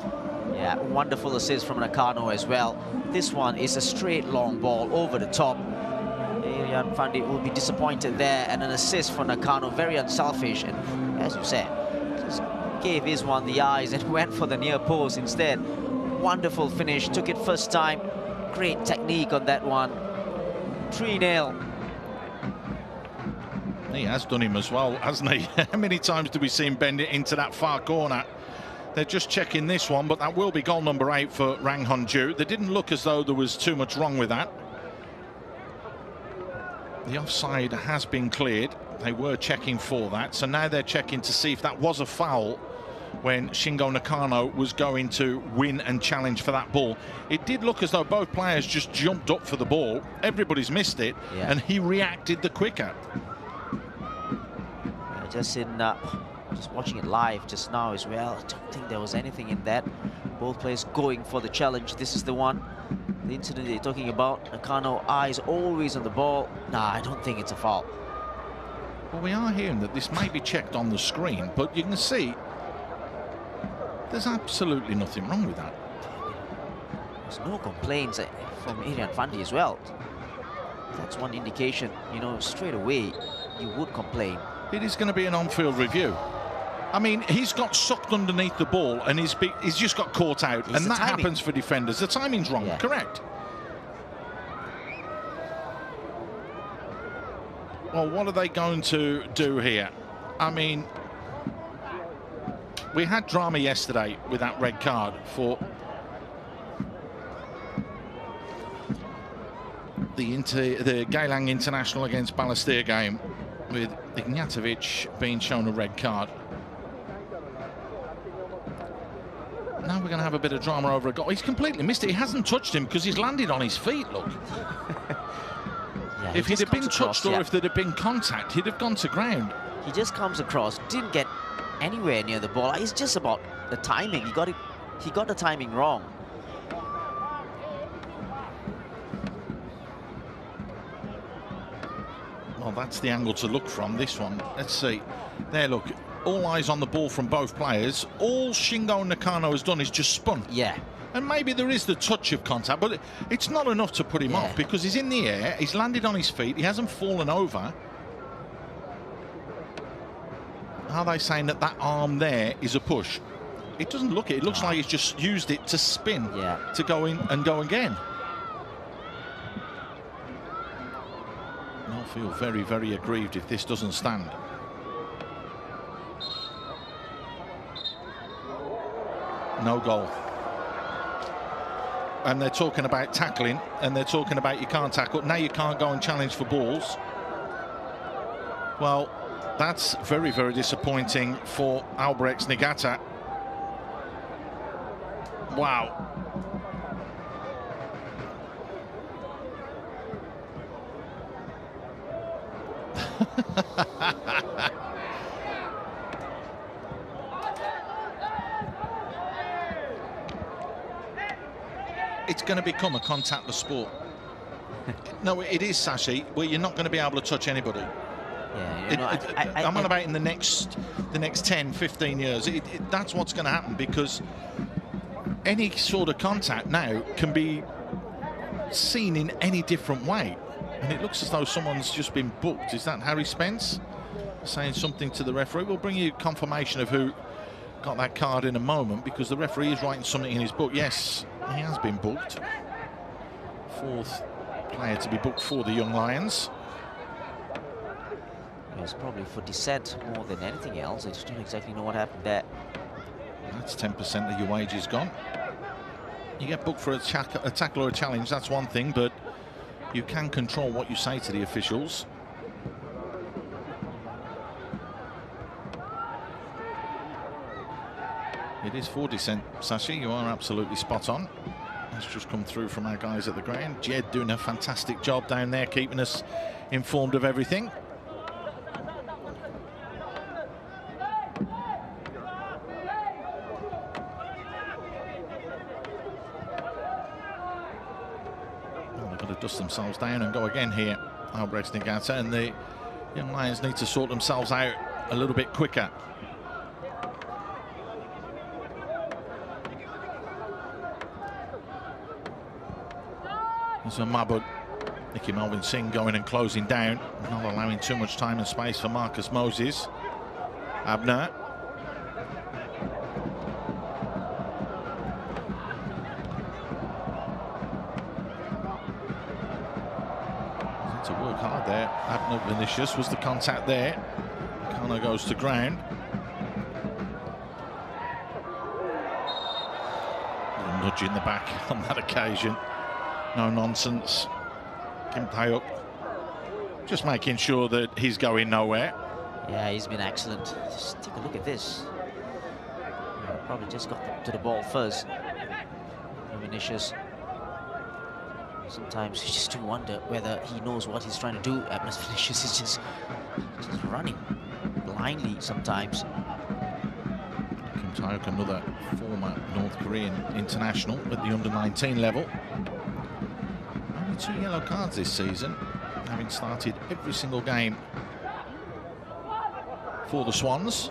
Yeah, wonderful assist from Nakano as well. This one is a straight long ball over the top. Arian Fandi will be disappointed there, and an assist for Nakano, very unselfish, and as you said, just gave his one the eyes and went for the near post instead. Wonderful finish, took it first time. Great technique on that one. 3-0. He has done him as well, hasn't he? How many times do we see him bend it into that far corner? They're just checking this one, but that will be goal number 8 for Rang Hon-ju. They didn't look as though there was too much wrong with that. The offside has been cleared. They were checking for that, so now they're checking to see if that was a foul when Shingo Nakano was going to win and challenge for that ball. It did look as though both players just jumped up for the ball. Everybody's missed it, yeah, and he reacted the quicker. Just watching it live just now as well, I don't think there was anything in that. Both players going for the challenge. This is the one, the incident they're talking about. Nakano, eyes always on the ball. Nah, I don't think it's a foul. Well, we are hearing that this may be checked on the screen, but you can see there's absolutely nothing wrong with that. There's no complaints from Arian Fandi as well. That's one indication, you know, straight away you would complain. It is going to be an on-field review. I mean, he's got sucked underneath the ball and he's just got caught out, and that happens for defenders. The timing's wrong, yeah, correct. Well, what are they going to do here? I mean, we had drama yesterday with that red card for the Geylang International against Balestier game, with Ignatovic being shown a red card. Now we're going to have a bit of drama over a goal. He's completely missed it. He hasn't touched him because he's landed on his feet, look. Yeah, if he'd have been touched or if there'd have been contact, he'd have gone to ground. He just comes across, didn't get anywhere near the ball. It's just about the timing. He got the timing wrong. Well, that's the angle to look from, this one. Let's see. There, look. All eyes on the ball from both players. All Shingo Nakano has done is just spun. Yeah. And maybe there is the touch of contact, but it's not enough to put him off, because he's in the air, he's landed on his feet, he hasn't fallen over. Are they saying that that arm there is a push? It doesn't look it. It looks like he's just used it to spin, to go in and go again. I'll feel very, very aggrieved if this doesn't stand. No goal. And they're talking about tackling, and they're talking about you can't tackle. Now you can't go and challenge for balls. Well, that's very, very disappointing for Albirex Niigata. Wow. It's going to become a contactless sport. No, it is, Sashi, where you're not going to be able to touch anybody. Yeah, I'm on about in the next 10, 15 years. That's what's going to happen, because any sort of contact now can be seen in any different way. And it looks as though someone's just been booked. Is that Harry Spence saying something to the referee? We'll bring you confirmation of who got that card in a moment, because the referee is writing something in his book. Yes, he has been booked. Fourth player to be booked for the Young Lions. It's probably for dissent more than anything else. I just don't exactly know what happened there. That's 10% of your wages gone. You get booked for a tackle or a challenge, that's one thing, but you can control what you say to the officials. It is for dissent, Sashi. You are absolutely spot on. That's just come through from our guys at the ground. Jed doing a fantastic job down there, keeping us informed of everything. They've got to dust themselves down and go again here, Albirex Niigata, and the Young Lions need to sort themselves out a little bit quicker. There's a Mabud, Nicky Melvin Singh going and closing down, not allowing too much time and space for Marcus Moses. Abner. To work hard there. Abner Vinicius was the contact there. Connor goes to ground. A little nudge in the back on that occasion. No nonsense. Kim Tae-uk just making sure that he's going nowhere. Yeah, he's been excellent. Just take a look at this. Probably just got to the ball first. Vinicius. Sometimes you just do wonder whether he knows what he's trying to do. Abner Vinicius is just running blindly sometimes. Kim Tae-uk, another former North Korean international at the under-19 level. 2 yellow cards this season, having started every single game for the Swans.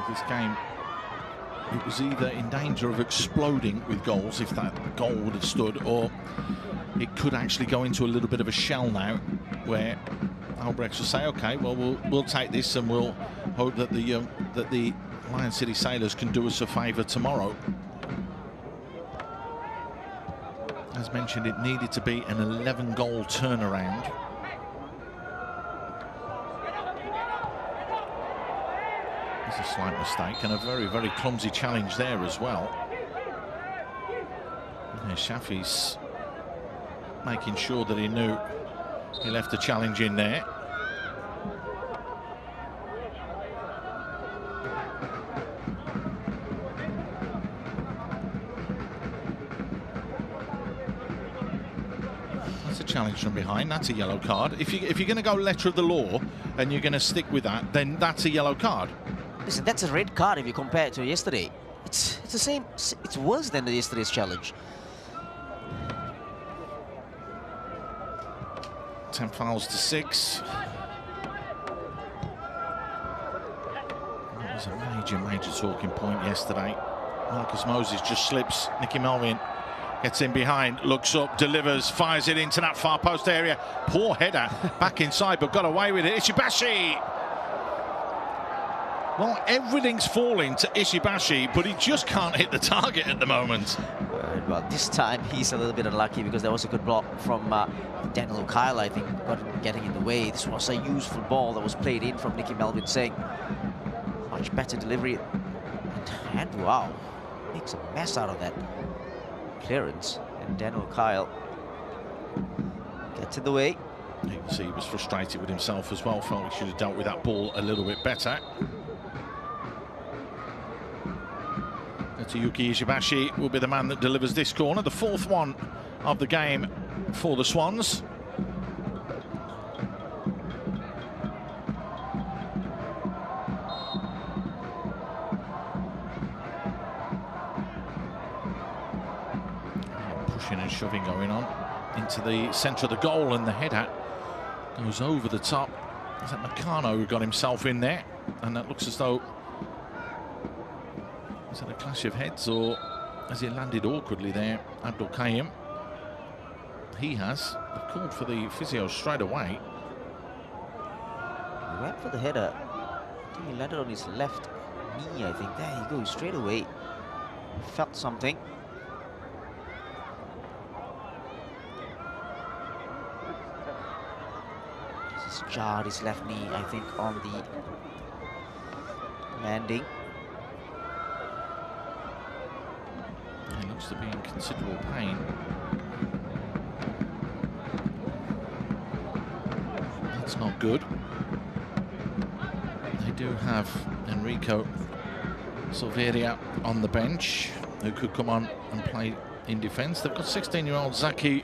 This game, it was either in danger of exploding with goals if that goal would have stood, or it could actually go into a little bit of a shell now, where Albirex will say, okay, well, we'll take this and we'll hope that the Lion City Sailors can do us a favour tomorrow. As mentioned, it needed to be an 11-goal turnaround. There's a slight mistake and a very, very clumsy challenge there as well. And Shafi's making sure that he knew he left the challenge in there. That's a challenge from behind. That's a yellow card. If you're going to go letter of the law and you're going to stick with that, then that's a yellow card. Listen, that's a red card if you compare it to yesterday. It's the same. It's worse than yesterday's challenge. 10 fouls to 6. That was a major talking point yesterday. Marcus Moses just slips. Nicky Melvin gets in behind, looks up, delivers, fires it into that far post area. Poor header back inside, but got away with it. Ishibashi. Well, everything's falling to Ishibashi, but he just can't hit the target at the moment. Well, this time he's a little bit unlucky because there was a good block from Daniel Kyle, I think, getting in the way. This was a useful ball that was played in from Nicky Melvin Singh. Much better delivery. And wow, makes a mess out of that clearance. And Daniel Kyle gets in the way. You can see he was frustrated with himself as well. Felt he should have dealt with that ball a little bit better. Yuki Ishibashi will be the man that delivers this corner, the 4th one of the game for the Swans. Pushing and shoving going on into the centre of the goal, and the header goes over the top. Is that Nakano who got himself in there? And that looks as though, is that a clash of heads, or has he landed awkwardly there, Abdul Qayyum? He has. They've called for the physio straight away. He went for the header. I think he landed on his left knee, I think. There he goes, straight away. Felt something. Just jarred his left knee, I think, on the landing. He looks to be in considerable pain. That's not good. They do have Enrico Silveria on the bench, who could come on and play in defence. They've got 16-year-old Zaki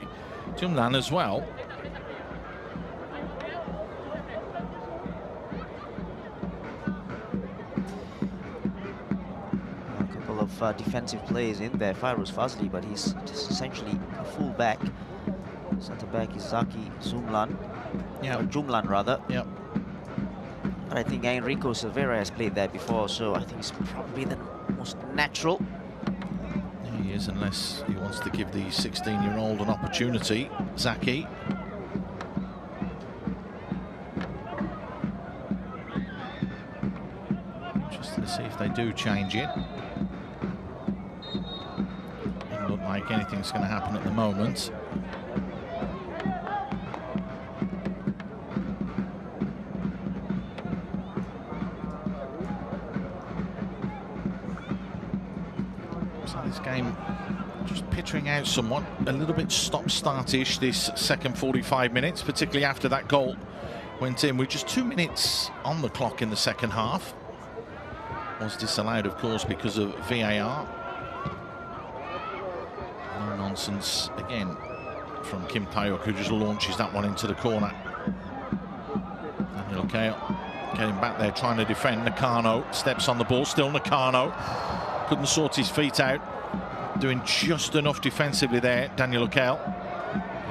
Jumlan as well. Defensive players in there. Fairuz Fazli, but he's just essentially a full-back. Centre-back is Zaki Jumlan. Yeah. Or Jumlan, rather. Yep. But I think Enrico Silveira has played there before, so I think it's probably the most natural. Yeah, he is, unless he wants to give the 16-year-old an opportunity. Zaki. Interested to see if they do change it. Doesn't look like anything's going to happen at the moment. So this game just pittering out somewhat, a little bit stop-start-ish this second 45 minutes, particularly after that goal went in with just 2 minutes on the clock in the second half. Was disallowed, of course, because of VAR. No nonsense again from Kim Taeyok, who just launches that one into the corner. Daniel Kale getting back there, trying to defend. Nakano steps on the ball, still Nakano. Couldn't sort his feet out. Doing just enough defensively there, Daniel Kale.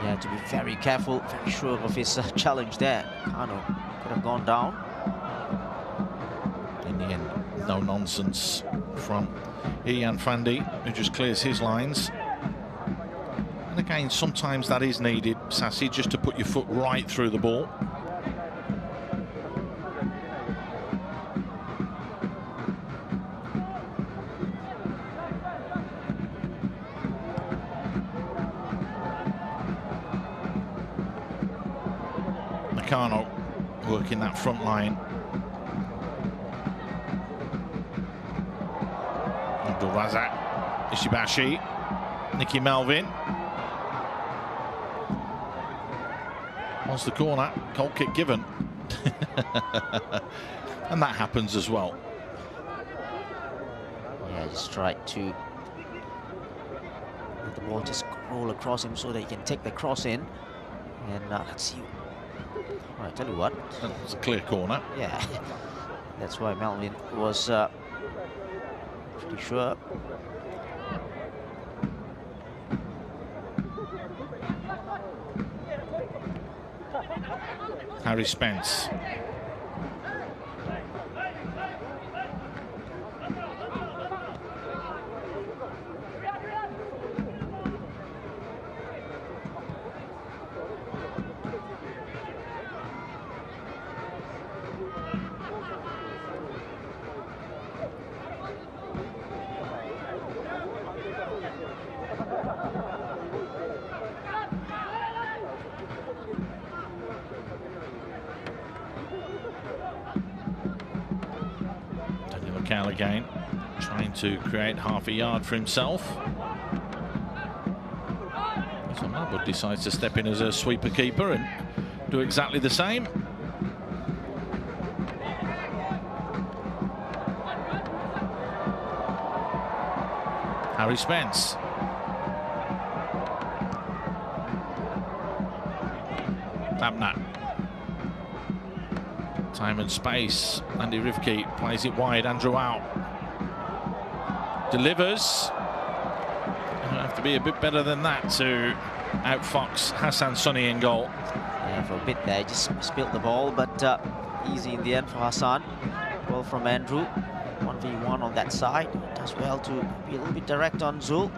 Yeah, to be very careful, very sure of his challenge there. Nakano could have gone down. In the end, no nonsense from Ian Fandi, who just clears his lines. And again, sometimes that is needed, Sassy, just to put your foot right through the ball. Nakano working that front line. Abdulrazak, Ishibashi, Nicky Melvin. Wants the corner, goal kick given. And that happens as well. Yeah, just try to let the ball just roll across him so that he can take the cross in. And let's see. All right, tell you what. It's a clear corner. Yeah, that's why Melvin was pretty sure. Harry Spence. Again, trying to create half a yard for himself. So Mabud decides to step in as a sweeper keeper and do exactly the same. Harry Spence. Abnat. Time and space. Andy Rivki plays it wide. Andrew out. Delivers. You'll have to be a bit better than that to outfox Hassan Sunny in goal. Yeah, for a bit there, just spilt the ball, but easy in the end for Hassan. Well from Andrew. 1v1 on that side. Does well to be a little bit direct on Zul.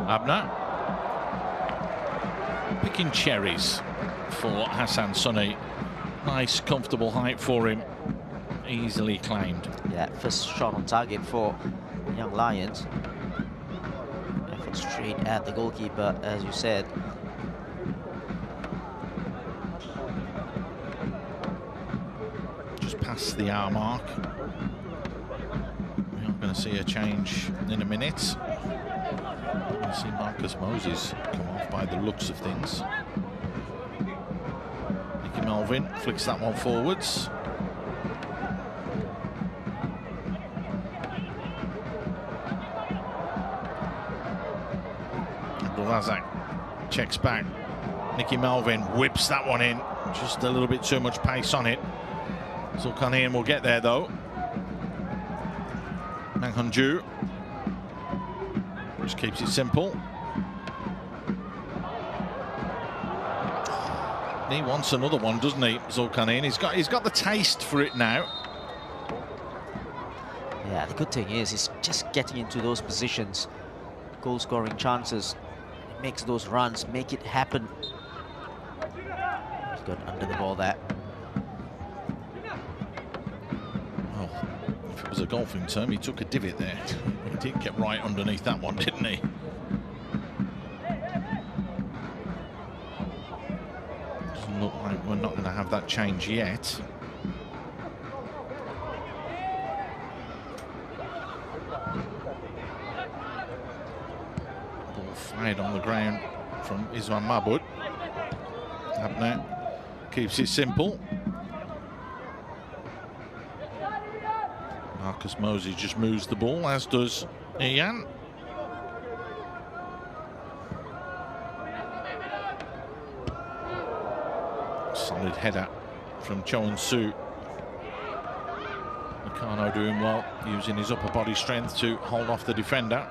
Abner picking cherries for Hassan Sunny. Nice, comfortable height for him. Easily claimed. Yeah, first shot on target for Young Lions. Effort straight at the goalkeeper, as you said. Just past the hour mark. We are going to see a change in a minute. You see Marcus Moses come off by the looks of things. Nicky Melvin flicks that one forwards. Abdulrazak checks back. Nicky Melvin whips that one in. Just a little bit too much pace on it. Zulkarnaen will get there though. Mang Hunju just keeps it simple. He wants another one, doesn't he, Zulkarnaen? He's got the taste for it now. Yeah, the good thing is he's just getting into those positions, goal scoring chances. He makes those runs, make it happen. He's got under the ball there. Well, if it was a golfing term, he took a divot there. He did get right underneath that one, didn't he? Doesn't look like we're not going to have that change yet. Ball fired on the ground from Iswan Mabud. Abner keeps it simple. Marcus Moses just moves the ball, as does Ian. Solid header from Choan Su. Nakano doing well, using his upper body strength to hold off the defender.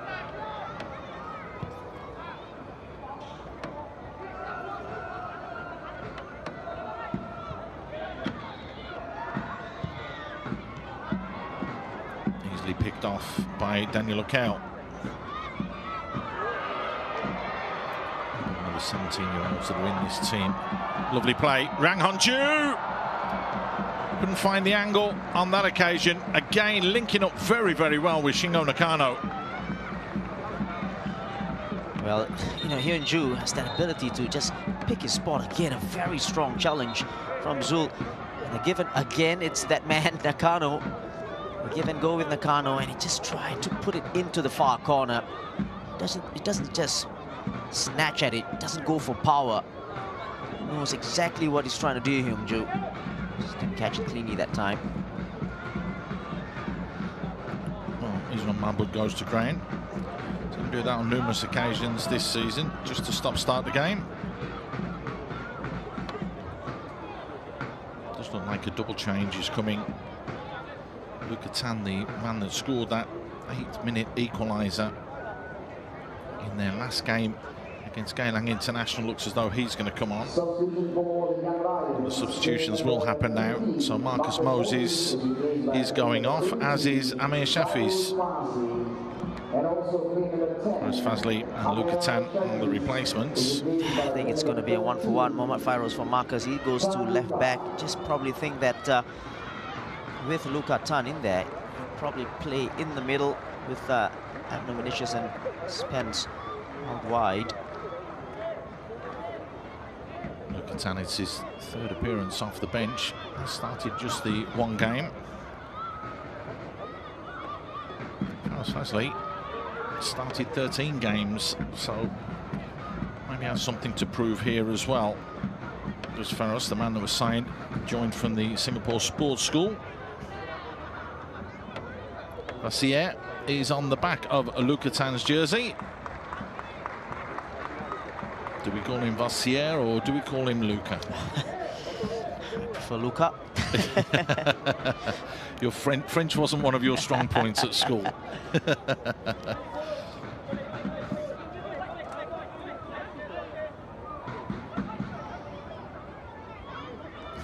Easily picked off by Daniel Okel. One of the 17-year-olds that are in this team. Lovely play. Rang Honju! Couldn't find the angle on that occasion. Again, linking up very, very well with Shingo Nakano. Well, you know, Hyun-ju has that ability to just pick his spot. Again, a very strong challenge from Zul. And given, again, it's that man, Nakano. Give and go with Nakano, and he just tried to put it into the far corner. It doesn't just snatch at it. It doesn't go for power. He knows exactly what he's trying to do, Hyun-ju. Just didn't catch it cleanly that time. Well, Isran Mahmoud goes to ground. Didn't do that on numerous occasions this season, just to start the game. Does look like a double change is coming. Luca Tan, the man that scored that 8-minute equaliser in their last game against Geylang International, looks as though he's going to come on. The substitutions will happen now. So Marcus Moses is going off, as is Amir Shafi's. Whereas Fazli and Luca Tan are the replacements. I think it's going to be a 1-for-1. Mohamed Fairoz for Marcus. He goes to left back. Just probably think that with Luca Tan in there, probably play in the middle with Abner Vinicius and Spence out wide. Luca Tan, it's his third appearance off the bench. He started just the one game. Faraz Fazli started 13 games, so maybe has something to prove here as well. There's Faraz, the man that was signed, joined from the Singapore Sports School. Vassier is on the back of Luca Tan's jersey. Do we call him Vassier or do we call him Luca? I prefer Luca. Your French wasn't one of your strong points at school.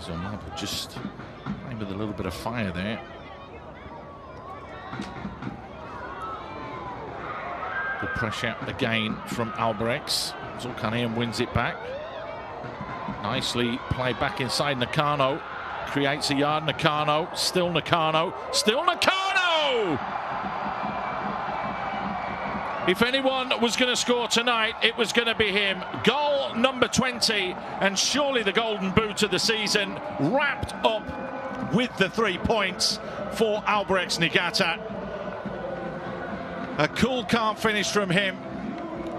So Marble just playing with a little bit of fire there. Good pressure again from Albirex. Zulkarnaen wins it back. Nicely played back inside Nakano. Creates a yard. Nakano. Still Nakano. Still Nakano! If anyone was going to score tonight, it was going to be him. Goal number 20, and surely the golden boot of the season, wrapped up with the 3 points for Albirex Niigata. A cool, calm finish from him,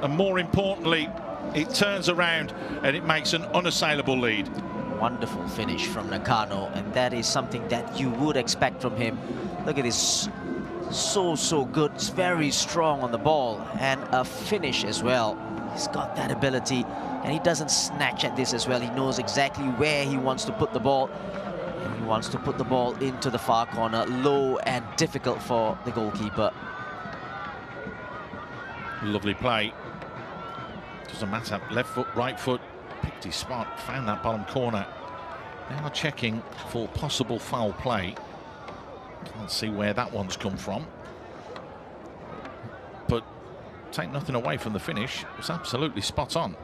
and more importantly, it turns around and it makes an unassailable lead. Wonderful finish from Nakano, and that is something that you would expect from him. Look at this. So good. It's very strong on the ball, and a finish as well. He's got that ability, and he doesn't snatch at this as well. He knows exactly where he wants to put the ball. And he wants to put the ball into the far corner, low and difficult for the goalkeeper. Lovely play. Doesn't matter. Left foot, right foot, picked his spot, found that bottom corner. They are checking for possible foul play. Can't see where that one's come from. But take nothing away from the finish. It's absolutely spot on.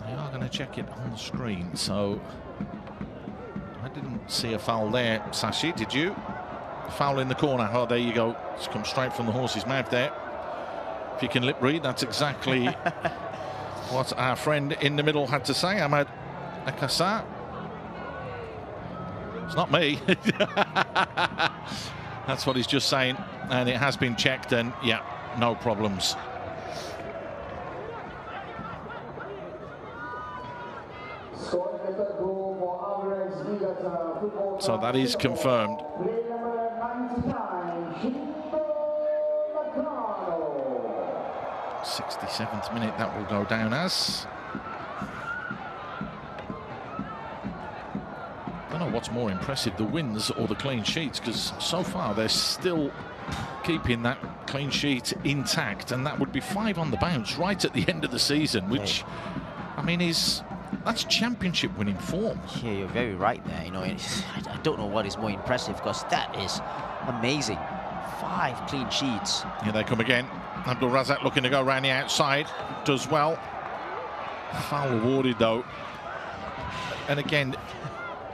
They are going to check it on the screen, so I didn't see a foul there. Sashi, did you? Foul in the corner. Oh, there you go. It's come straight from the horse's mouth there. If you can lip read, that's exactly what our friend in the middle had to say. Ahmad Akasa. It's not me. That's what he's just saying. And it has been checked, and yeah, no problems. So that is confirmed. 67th minute that will go down as. I don't know what's more impressive, the wins or the clean sheets, because so far they're still keeping that clean sheet intact, and that would be 5 on the bounce right at the end of the season, which I mean, that's championship winning form. Yeah, you're very right there. You know, I don't know what is more impressive, because that is amazing. 5 clean sheets. Here they come again. Abdul Razak looking to go around the outside. Does well. Foul awarded though. And again,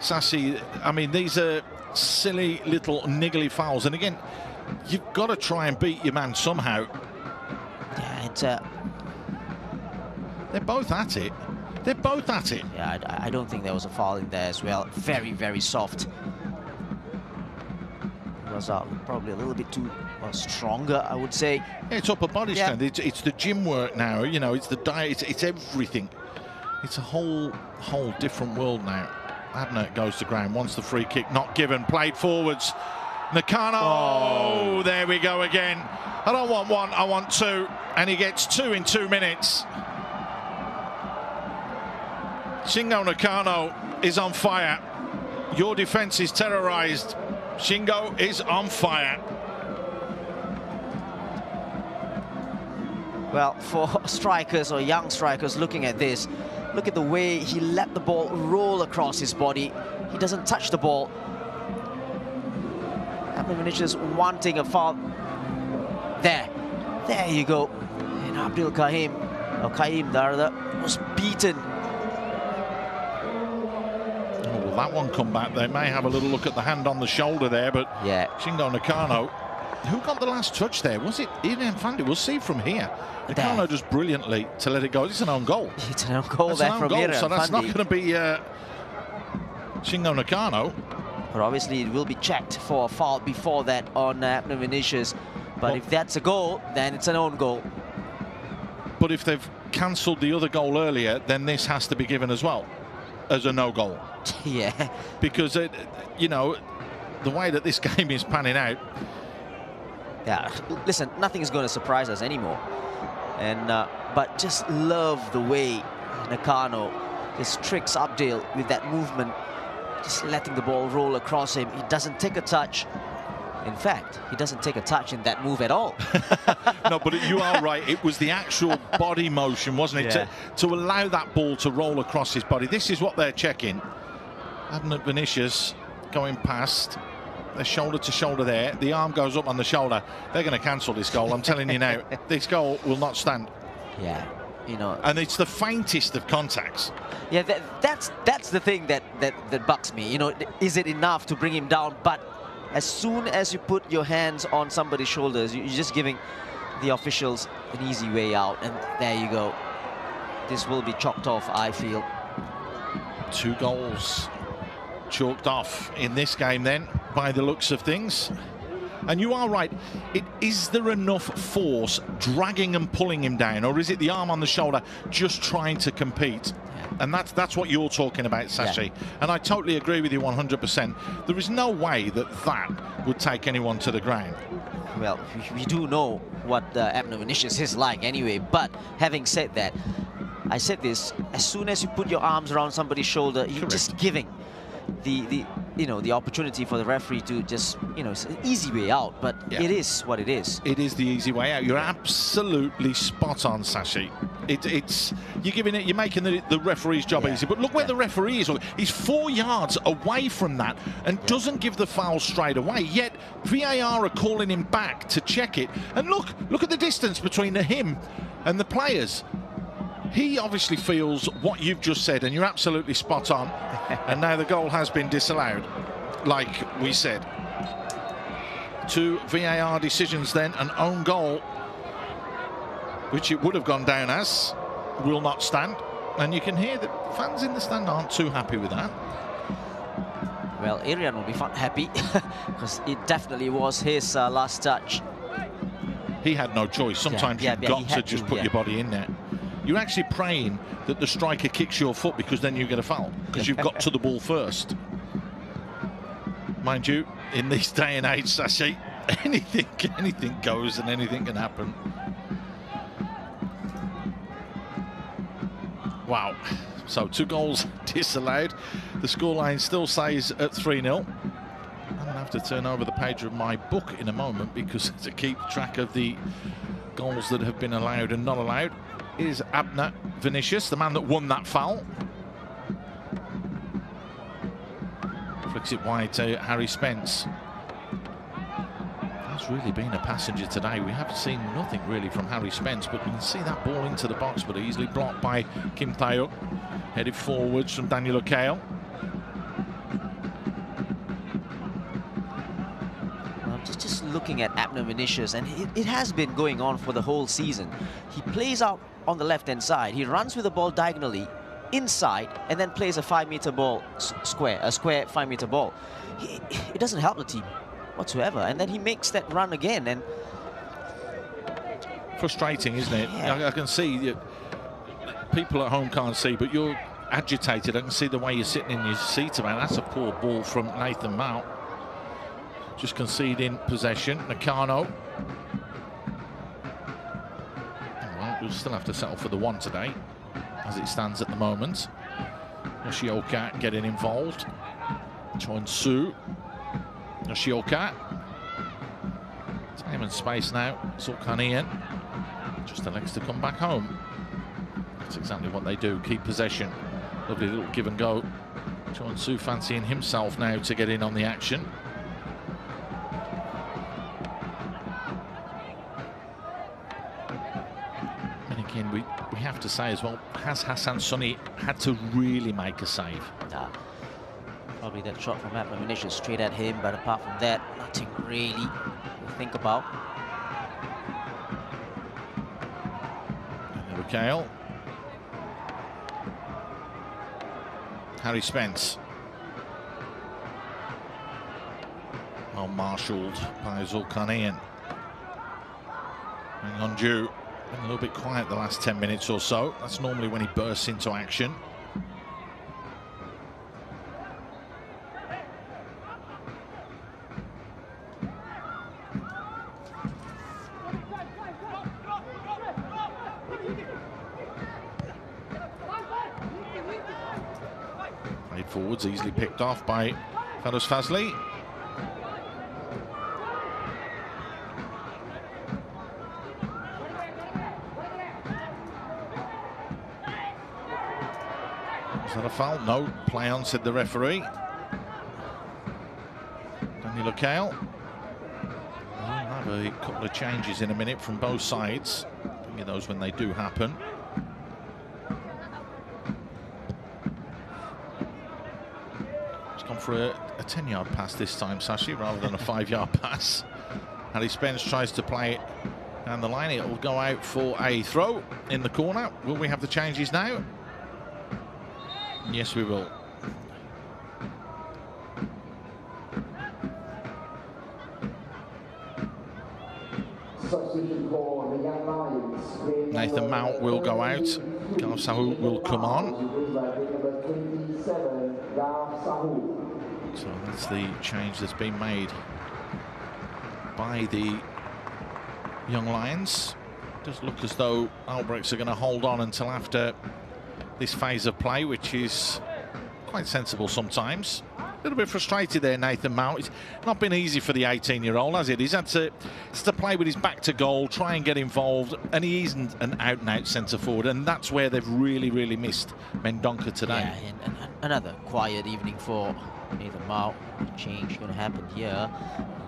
Sassy, I mean, these are silly little niggly fouls. And again, you've got to try and beat your man somehow. Yeah, it's they're both at it. They're both at it. Yeah, I don't think there was a foul in there as well. Very, very soft. Was probably a little bit too stronger, I would say. Yeah, it's upper body strength. It's the gym work now. You know, it's the diet. It's everything. It's a whole different world now. Abner goes to ground. Wants the free kick, not given. Played forwards. Nakano. Oh, there we go again. I don't want 1. I want 2, and he gets 2 in 2 minutes. Shingo Nakano is on fire. Your defense is terrorized. Shingo is on fire. Well, for strikers or young strikers looking at this, look at the way he let the ball roll across his body. He doesn't touch the ball. Abdul wanting a foul. There you go. And Abdul Kaim, or Kaim Darda, was beaten. Oh, that one come back. They may have a little look at the hand on the shoulder there, but yeah, Shingo Nakano, who got the last touch there? Was it Ian Fandi? We'll see from here. Nakano does brilliantly to let it go. It's an own goal. It's an own goal there from Ian, so that's not going to be Shingo Nakano. But obviously it will be checked for a foul before that on Abner Vinicius. But if that's a goal, then it's an own goal. But if they've cancelled the other goal earlier, then this has to be given as well as a no goal. Yeah. Because, you know, the way that this game is panning out. Yeah, listen, nothing is going to surprise us anymore. And but just love the way Nakano just tricks Abdul with that movement, just letting the ball roll across him. He doesn't take a touch. In fact, he doesn't take a touch in that move at all. No, but you are right. It was the actual body motion, wasn't it? Yeah. To allow that ball to roll across his body. This is what they're checking. Abner Vinicius going past. They're shoulder to shoulder there. The arm goes up on the shoulder. They're going to cancel this goal. I'm telling you now. This goal will not stand. Yeah, you know. And it's the faintest of contacts. Yeah, that's the thing that bugs me. You know, is it enough to bring him down? But as soon as you put your hands on somebody's shoulders, you're just giving the officials an easy way out. And there you go. This will be chalked off, I feel. 2 goals chalked off in this game then, by the looks of things. And you are right. Is there enough force dragging and pulling him down, or is it the arm on the shoulder just trying to compete? And that's what you're talking about, Sashi. Yeah. And I totally agree with you 100%. There is no way that would take anyone to the ground. Well, we do know what Abner Vinicius is like anyway. But having said that, I said this, as soon as you put your arms around somebody's shoulder, you're just giving the opportunity for the referee to just, it's an easy way out, but it is what it is. It is the easy way out. You're absolutely spot on, Sashi. You're making the referee's job easy. But look where the referee is. He's 4 yards away from that and doesn't give the foul straight away. Yet VAR are calling him back to check it. And look at the distance between him and the players. He obviously feels what you've just said, and you're absolutely spot on. And now the goal has been disallowed, like we said. 2 VAR decisions then, an own goal, which it would have gone down as, will not stand. And you can hear the fans in the stand aren't too happy with that. Well, Arian will be happy, because it definitely was his last touch. He had no choice. Sometimes you've got to just put your body in there. You're actually praying that the striker kicks your foot, because then you get a foul, because you've got to the ball first. Mind you, in this day and age, Sashi, anything goes and anything can happen. Wow. So 2 goals disallowed. The scoreline still stays at 3-0. I'm going to have to turn over the page of my book in a moment, because to keep track of the goals that have been allowed and not allowed is Abner Vinicius, the man that won that foul. Flicks it wide to Harry Spence. That's really been a passenger today. We haven't seen nothing really from Harry Spence, but we can see that ball into the box, but easily blocked by Kim Tae-uk. Headed forwards from Daniel O'Kale. Just looking at Abner Vinicius, and it has been going on for the whole season. He plays out on the left-hand side. He runs with the ball diagonally inside and then plays a 5-meter ball square 5-meter ball. It doesn't help the team whatsoever, and then he makes that run again. And frustrating, isn't it? Yeah. I can see people at home can't see, but you're agitated. I can see the way you're sitting in your seat about it. That's a poor ball from Nathan Mount. Just conceding possession. Nakano. Well, we'll still have to settle for the one today, as it stands at the moment. Yoshioka getting involved. Chon-Su. Yoshioka. Time and space now. Zulkarnaen. Just elects to come back home. That's exactly what they do. Keep possession. Lovely little give and go. Chon-Su fancying himself now to get in on the action. We have to say as well, has Hassan Sunny had to really make a save? Nah. Probably that shot from Abner Vinicius straight at him, but apart from that, nothing really to think about. Kale. Harry Spence. Well marshalled by Zulkarnaen. Hong-Ju. Been a little bit quiet the last 10 minutes or so. That's normally when he bursts into action. Played forwards, easily picked off by Farouz Fazli. Is that a foul? No. Play on, said the referee. Daniel O'Kale. We'll have a couple of changes in a minute from both sides. Think of those when they do happen. It's gone for a 10-yard pass this time, Sashi, rather than a 5-yard pass. Harry Spence tries to play it down the line. It will go out for a throw in the corner. Will we have the changes now? Yes, we will. Nathan Mount will go out. Gareth Sahu will come on. So that's the change that's been made by the Young Lions. It does look as though Albirex are going to hold on until after this phase of play, which is quite sensible sometimes. A little bit frustrated there, Nathan Mount. It's not been easy for the 18-year-old, has it? He's had to play with his back to goal, try and get involved, and he isn't an out-and-out centre-forward, and that's where they've really, really missed Mendonca today. Yeah, and another quiet evening for Nathan Mount. Change going to happen here.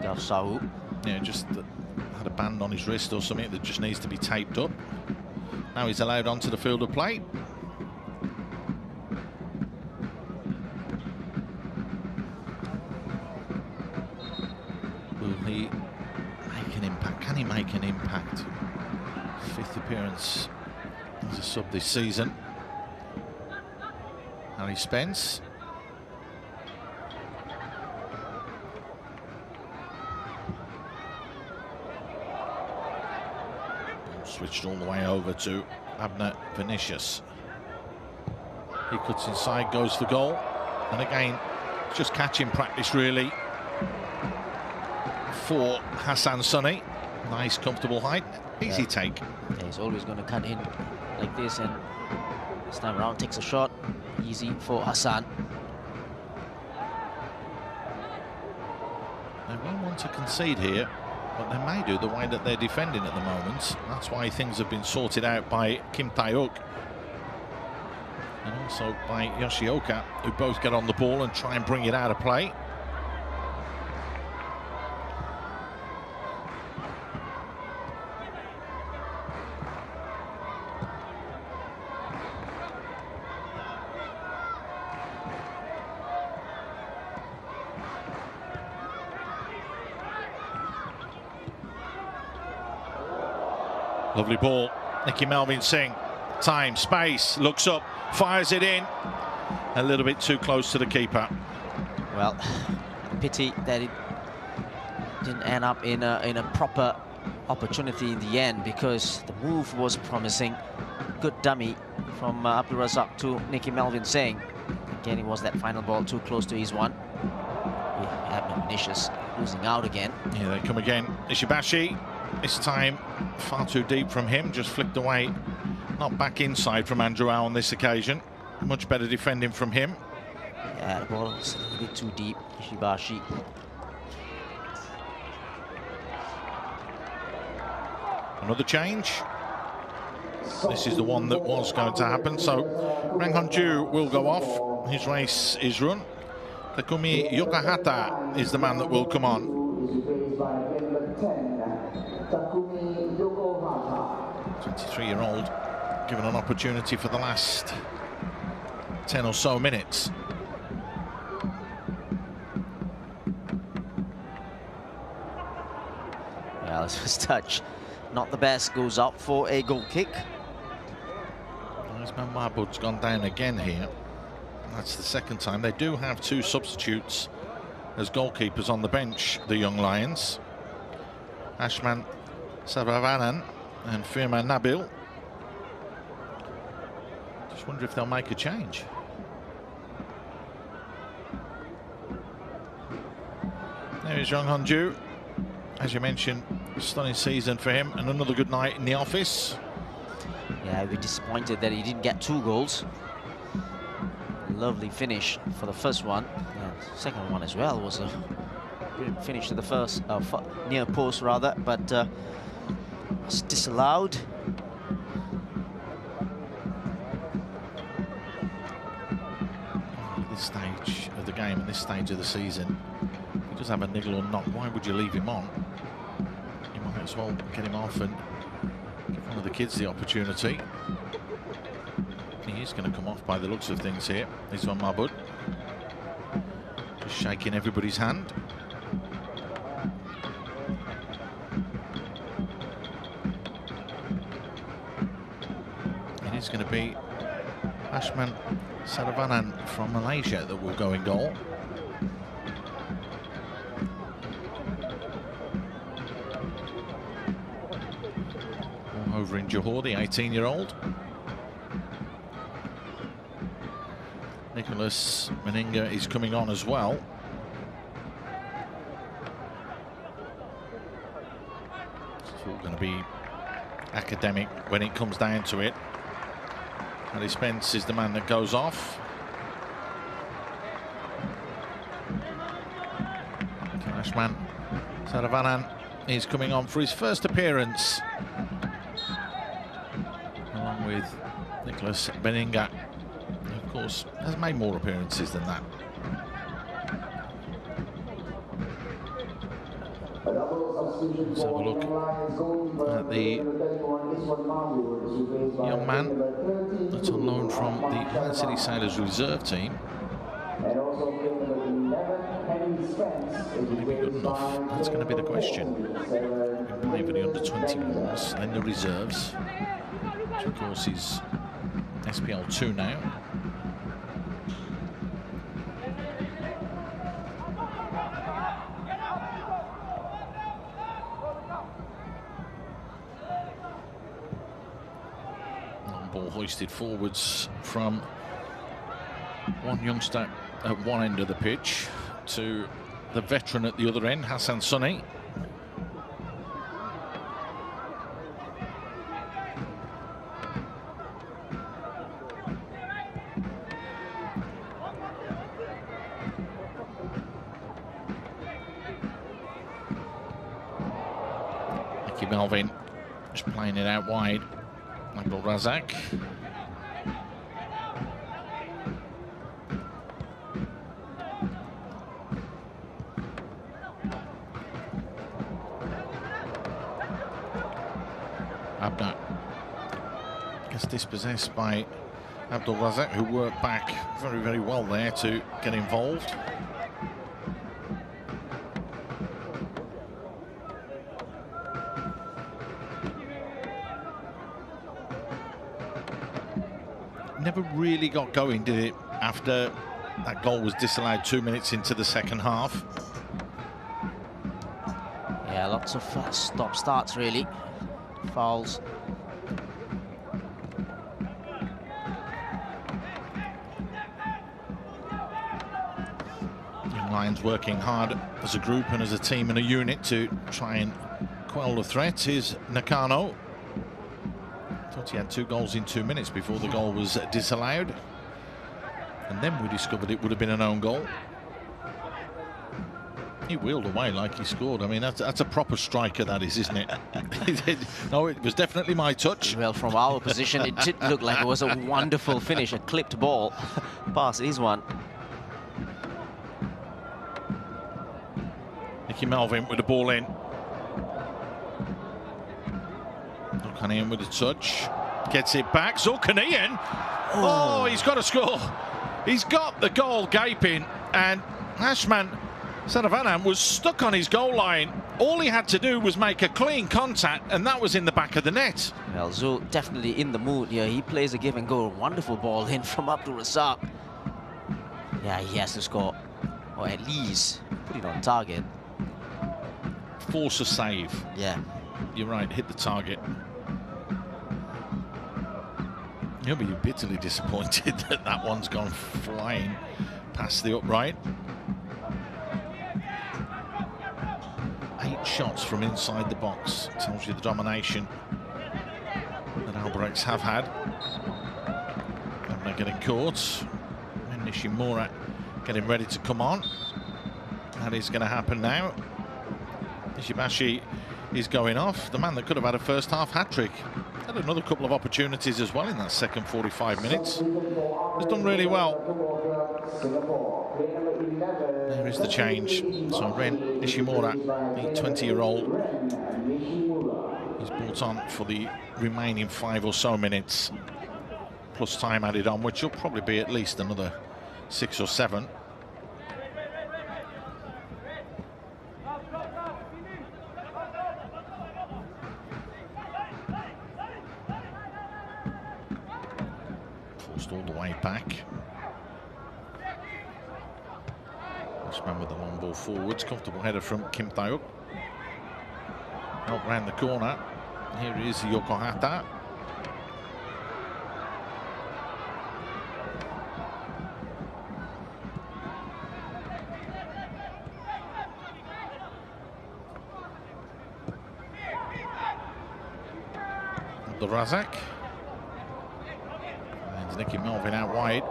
Gareth Sahu. Yeah, just had a band on his wrist or something that just needs to be taped up. Now he's allowed onto the field of play. Will he make an impact? Can he make an impact? 5th appearance as a sub this season. Harry Spence. Switched all the way over to Abner Vinicius. He cuts inside, goes for goal. And again, it's just catching practice really for Hassan Sunny. Nice, comfortable height. Easy take. Yeah, he's always going to cut in like this, and this time around takes a shot. Easy for Hassan. They won't want to concede here, but they may do the way that they're defending at the moment. That's why things have been sorted out by Kim Tae-uk. and also by Yoshioka, who both get on the ball and try and bring it out of play. Lovely ball, Nicky Melvin Singh. Time, space, looks up, fires it in. A little bit too close to the keeper. Well, pity that it didn't end up in a proper opportunity in the end, because the move was promising. Good dummy from Albirex to Nicky Melvin Singh. Again, it was that final ball too close to his one. We have Vinicius losing out again. Here they come again. Ishibashi. This time far too deep from him, just flicked away. Not back inside from Andrew Howe on this occasion. Much better defending from him. Yeah, the ball was a little bit too deep. Ishibashi. Another change. This is the one that was going to happen. So Rang Hon-ju will go off. His race is run. Takumi Yokahata is the man that will come on. 23-year-old given an opportunity for the last 10 or so minutes. Well, this touch, not the best, goes up for a goal kick. Ismail Mahmoud's gone down again here. That's the second time. They do have two substitutes as goalkeepers on the bench, the Young Lions. Ashman Saravanan and Firman Nabil. Just wonder if they'll make a change. There is Rang Hon-ju. As you mentioned, stunning season for him, and another good night in the office. Yeah, we're disappointed that he didn't get 2 goals. Lovely finish for the first one. Yeah, second one as well was a brilliant finish to the first, near post rather, but was disallowed. At this stage of the game, at this stage of the season, if he does have a niggle or not, why would you leave him on? You might as well get him off and give one of the kids the opportunity. He is going to come off by the looks of things here. Ismail Mahmoud just shaking everybody's hand. It is going to be Ashman Saravanan from Malaysia that will go in goal. All over in Johor, the 18-year-old. Nicholas Meninga is coming on as well. It's all going to be academic when it comes down to it. Ali Spence is the man that goes off. Ashman Saravanan is coming on for his first appearance, along with Nicholas Meninga. Of course, has made more appearances than that. Let's have a look at the young man that's on loan from the Man City Sailors reserve team. Will he be good enough? That's going to be the question. Been playing for the under-21s, then the reserves, which of course is SPL 2 now. Ball hoisted forwards from one youngster at one end of the pitch to the veteran at the other end, Hassan Sunny. Nicky Melvin just playing it out wide. Michael Razak. dispossessed by Abdulrazak, who worked back very, very well there to get involved. Never really got going, did it, after that goal was disallowed 2 minutes into the second half? Yeah, lots of stop starts really. Fouls. Young Lions working hard as a group and as a team and a unit to try and quell the threat. Here's Nakano. Thought he had 2 goals in 2 minutes before the goal was disallowed. And then we discovered it would have been an own goal. He wheeled away like he scored. I mean, that's a proper striker, that is, isn't it? No, it was definitely my touch. Well, from our position, it did look like it was a wonderful finish, a clipped ball. Pass is one. Nicky Melvin with the ball in. Zulkarnayan with a touch. Gets it back. Zulkarnayan. Oh, he's got to score. He's got the goal gaping. And Ashman Saravanam was stuck on his goal line. All he had to do was make a clean contact, and that was in the back of the net. Well, Zul definitely in the mood here. He plays a give and go. Wonderful ball in from Abdulrazak. Yeah, he has to score. Or at least put it on target. Force a save. Yeah. You're right, hit the target. You'll be bitterly disappointed that that one's gone flying past the upright. 8 shots from inside the box. Tells you the domination that Albirex have had. And they're getting caught. And Nishimura getting ready to come on. That is going to happen now. Ishibashi is going off. The man that could have had a first half hat-trick. Had another couple of opportunities as well in that second 45 minutes. Has done really well. There is the change. So Ren Nishimura, the 20-year-old, is brought on for the remaining 5 or so minutes, plus time added on, which will probably be at least another 6 or 7. Forced all the way back. Man with the long ball forwards. Comfortable header from Kim Tae-uk. Out round the corner. Here is Yokohata. The Razak. And Nicky Melvin out wide.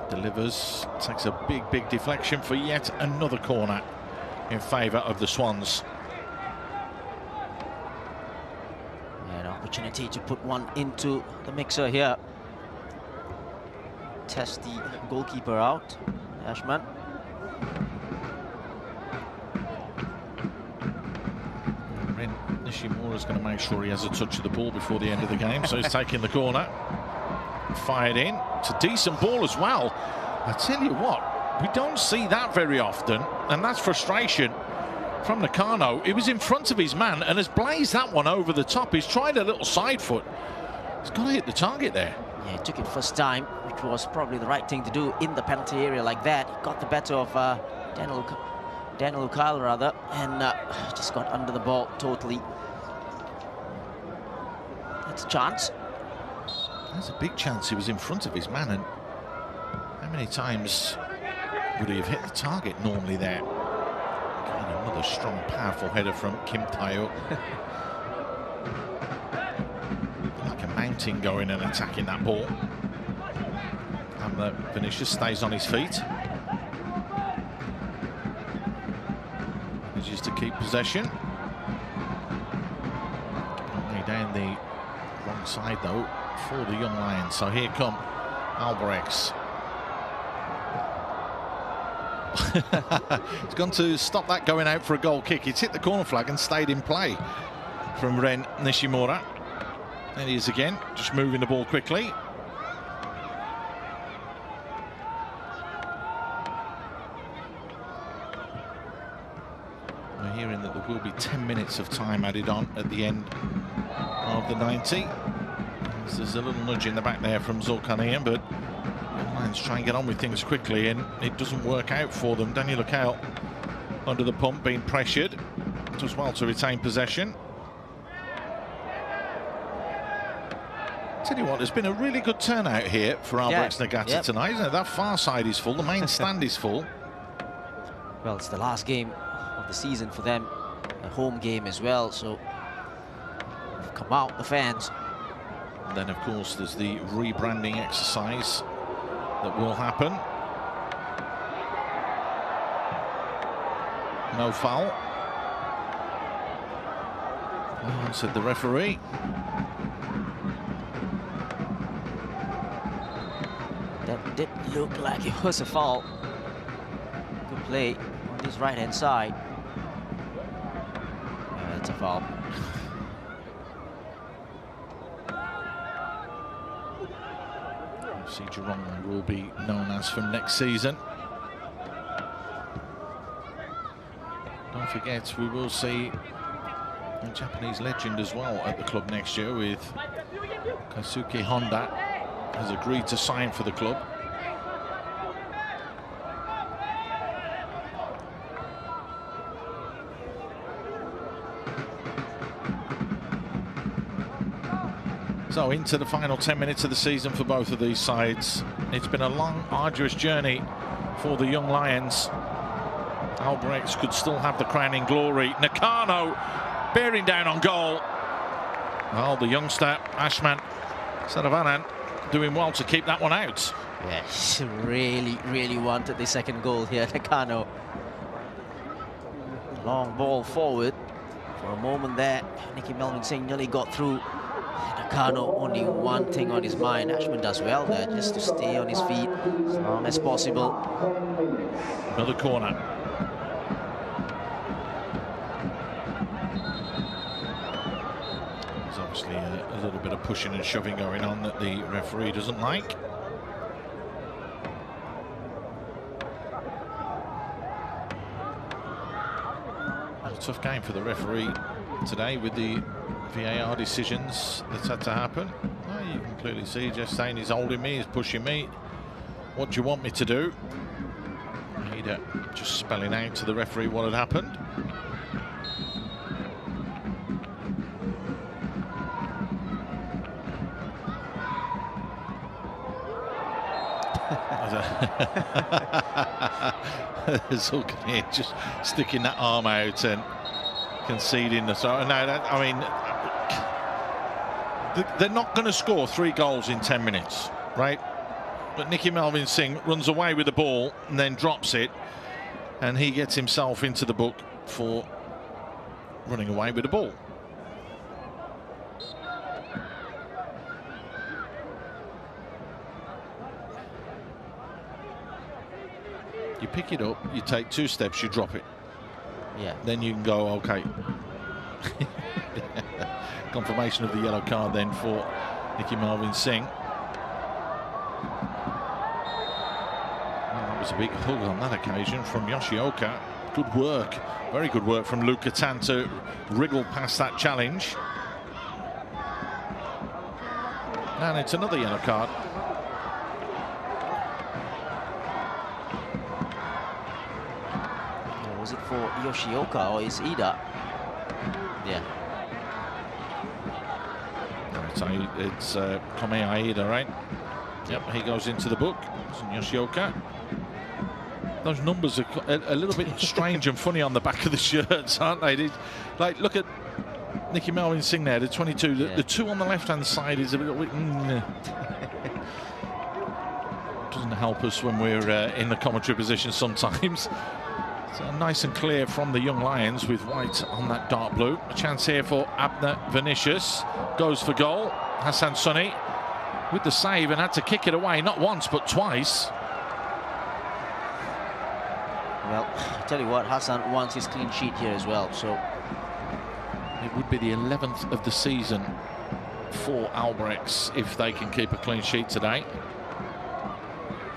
Delivers, takes a big deflection for yet another corner in favour of the Swans. Yeah, an opportunity to put one into the mixer here. Test the goalkeeper out, Ashman. Ren Nishimura's going to make sure he has a touch of the ball before the end of the game, so he's taking the corner. Fired in. It's a decent ball as well. I tell you what, we don't see that very often, and that's frustration from Nakano. He was in front of his man and has blazed that one over the top. He's tried a little side foot. He's got to hit the target there. Yeah, he took it first time, which was probably the right thing to do in the penalty area like that. He got the better of Daniel Ukal rather, and just got under the ball totally. That's a chance. That's a big chance. He was in front of his man, and how many times would he have hit the target normally there? Again, another strong, powerful header from Kim Tae-uk. Like a mountain going and attacking that ball. And the Vinicius stays on his feet. Manages to keep possession. Way down the wrong side though for the Young Lions. So here come Albirex. He's gone to stop that going out for a goal kick. It's hit the corner flag and stayed in play from Ren Nishimura. There he is again, just moving the ball quickly. We're hearing that there will be 10 minutes of time added on at the end of the 90. There's a little nudge in the back there from Zulkarnayan, but the Lions try and get on with things quickly, and it doesn't work out for them. Daniel Lukau under the pump, being pressured. Does well to retain possession. Tell you what, there's been a really good turnout here for Albirex Niigata tonight, isn't it? That far side is full, the main stand is full. Well, it's the last game of the season for them, a home game as well, so they've come out, the fans. And then, of course, there's the rebranding exercise that will happen. No foul. Oh, said the referee. That did look like it was a foul. Good play on this right-hand side. That's a foul. See, Jurong will be known as from next season. Don't forget, we will see a Japanese legend as well at the club next year, with Kaisuke Honda has agreed to sign for the club. So into the final 10 minutes of the season for both of these sides. It's been a long, arduous journey for the young Lions. Albirex could still have the crowning glory. Nakano bearing down on goal. Well, the youngster, Ashman Saravanan, doing well to keep that one out. Yes, really wanted the second goal here, Nakano. Long ball forward. For a moment there, Nicky Melvin Singh nearly got through. Nakano only one thing on his mind. Ashman does well there, just to stay on his feet as long as possible. Another corner. There's obviously a little bit of pushing and shoving going on that the referee doesn't like. A tough game for the referee today with the VAR decisions that's had to happen. Well, you can clearly see Jeff saying he's holding me, he's pushing me. What do you want me to do? Hader just spelling out to the referee what had happened. Zulkarnayan just sticking that arm out and conceding the throw. No, I mean, they're not going to score 3 goals in 10 minutes, right? But Nicky Melvin Singh runs away with the ball and then drops it, and he gets himself into the book for running away with the ball. You pick it up, you take 2 steps, you drop it. Yeah. Then you can go, okay. Confirmation of the yellow card then for Nicky Melvin Singh. Well, that was a big hug on that occasion from Yoshioka. Good work, very good work from Luke Katan to wriggle past that challenge. And it's another yellow card. Was it for Yoshioka or is Ida? Yeah. So it's Komei Aida, right? Yep, he goes into the book. It's Yoshioka. Those numbers are a little bit strange and funny on the back of the shirts, aren't they? Like, look at Nicky Melvin Singh there, the 22. The 2 on the left-hand side is a little bit... Doesn't help us when we're in the commentary position sometimes. So nice and clear from the young Lions with white on that dark blue. A chance here for Abner Vinicius. Goes for goal. Hassan Sunny with the save and had to kick it away, not once but twice. Well, I tell you what, Hassan wants his clean sheet here as well, so... It would be the 11th of the season for Albirex if they can keep a clean sheet today.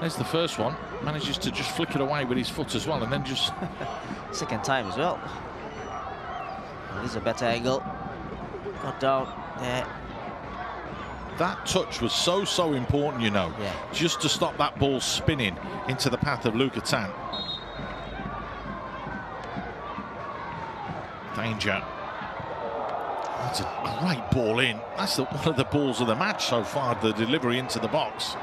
There's the first one. Manages to just flick it away with his foot as well, and then just... Second time as well. This is a better angle. Got down there. That touch was so important, you know. Yeah. Just to stop that ball spinning into the path of Niigata. Danger. That's a great ball in. That's one of the balls of the match so far, the delivery into the box.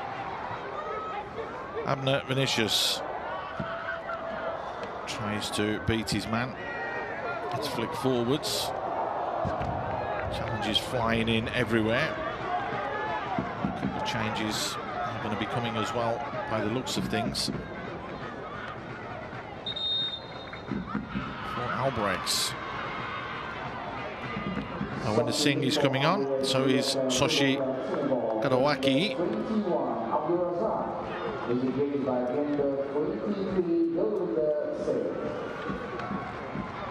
Abner Vinicius tries to beat his man. Let's flick forwards. Challenges flying in everywhere. A couple of changes are going to be coming as well by the looks of things. For Albirex. When the Singh is coming on, so is Soshi Kadawaki.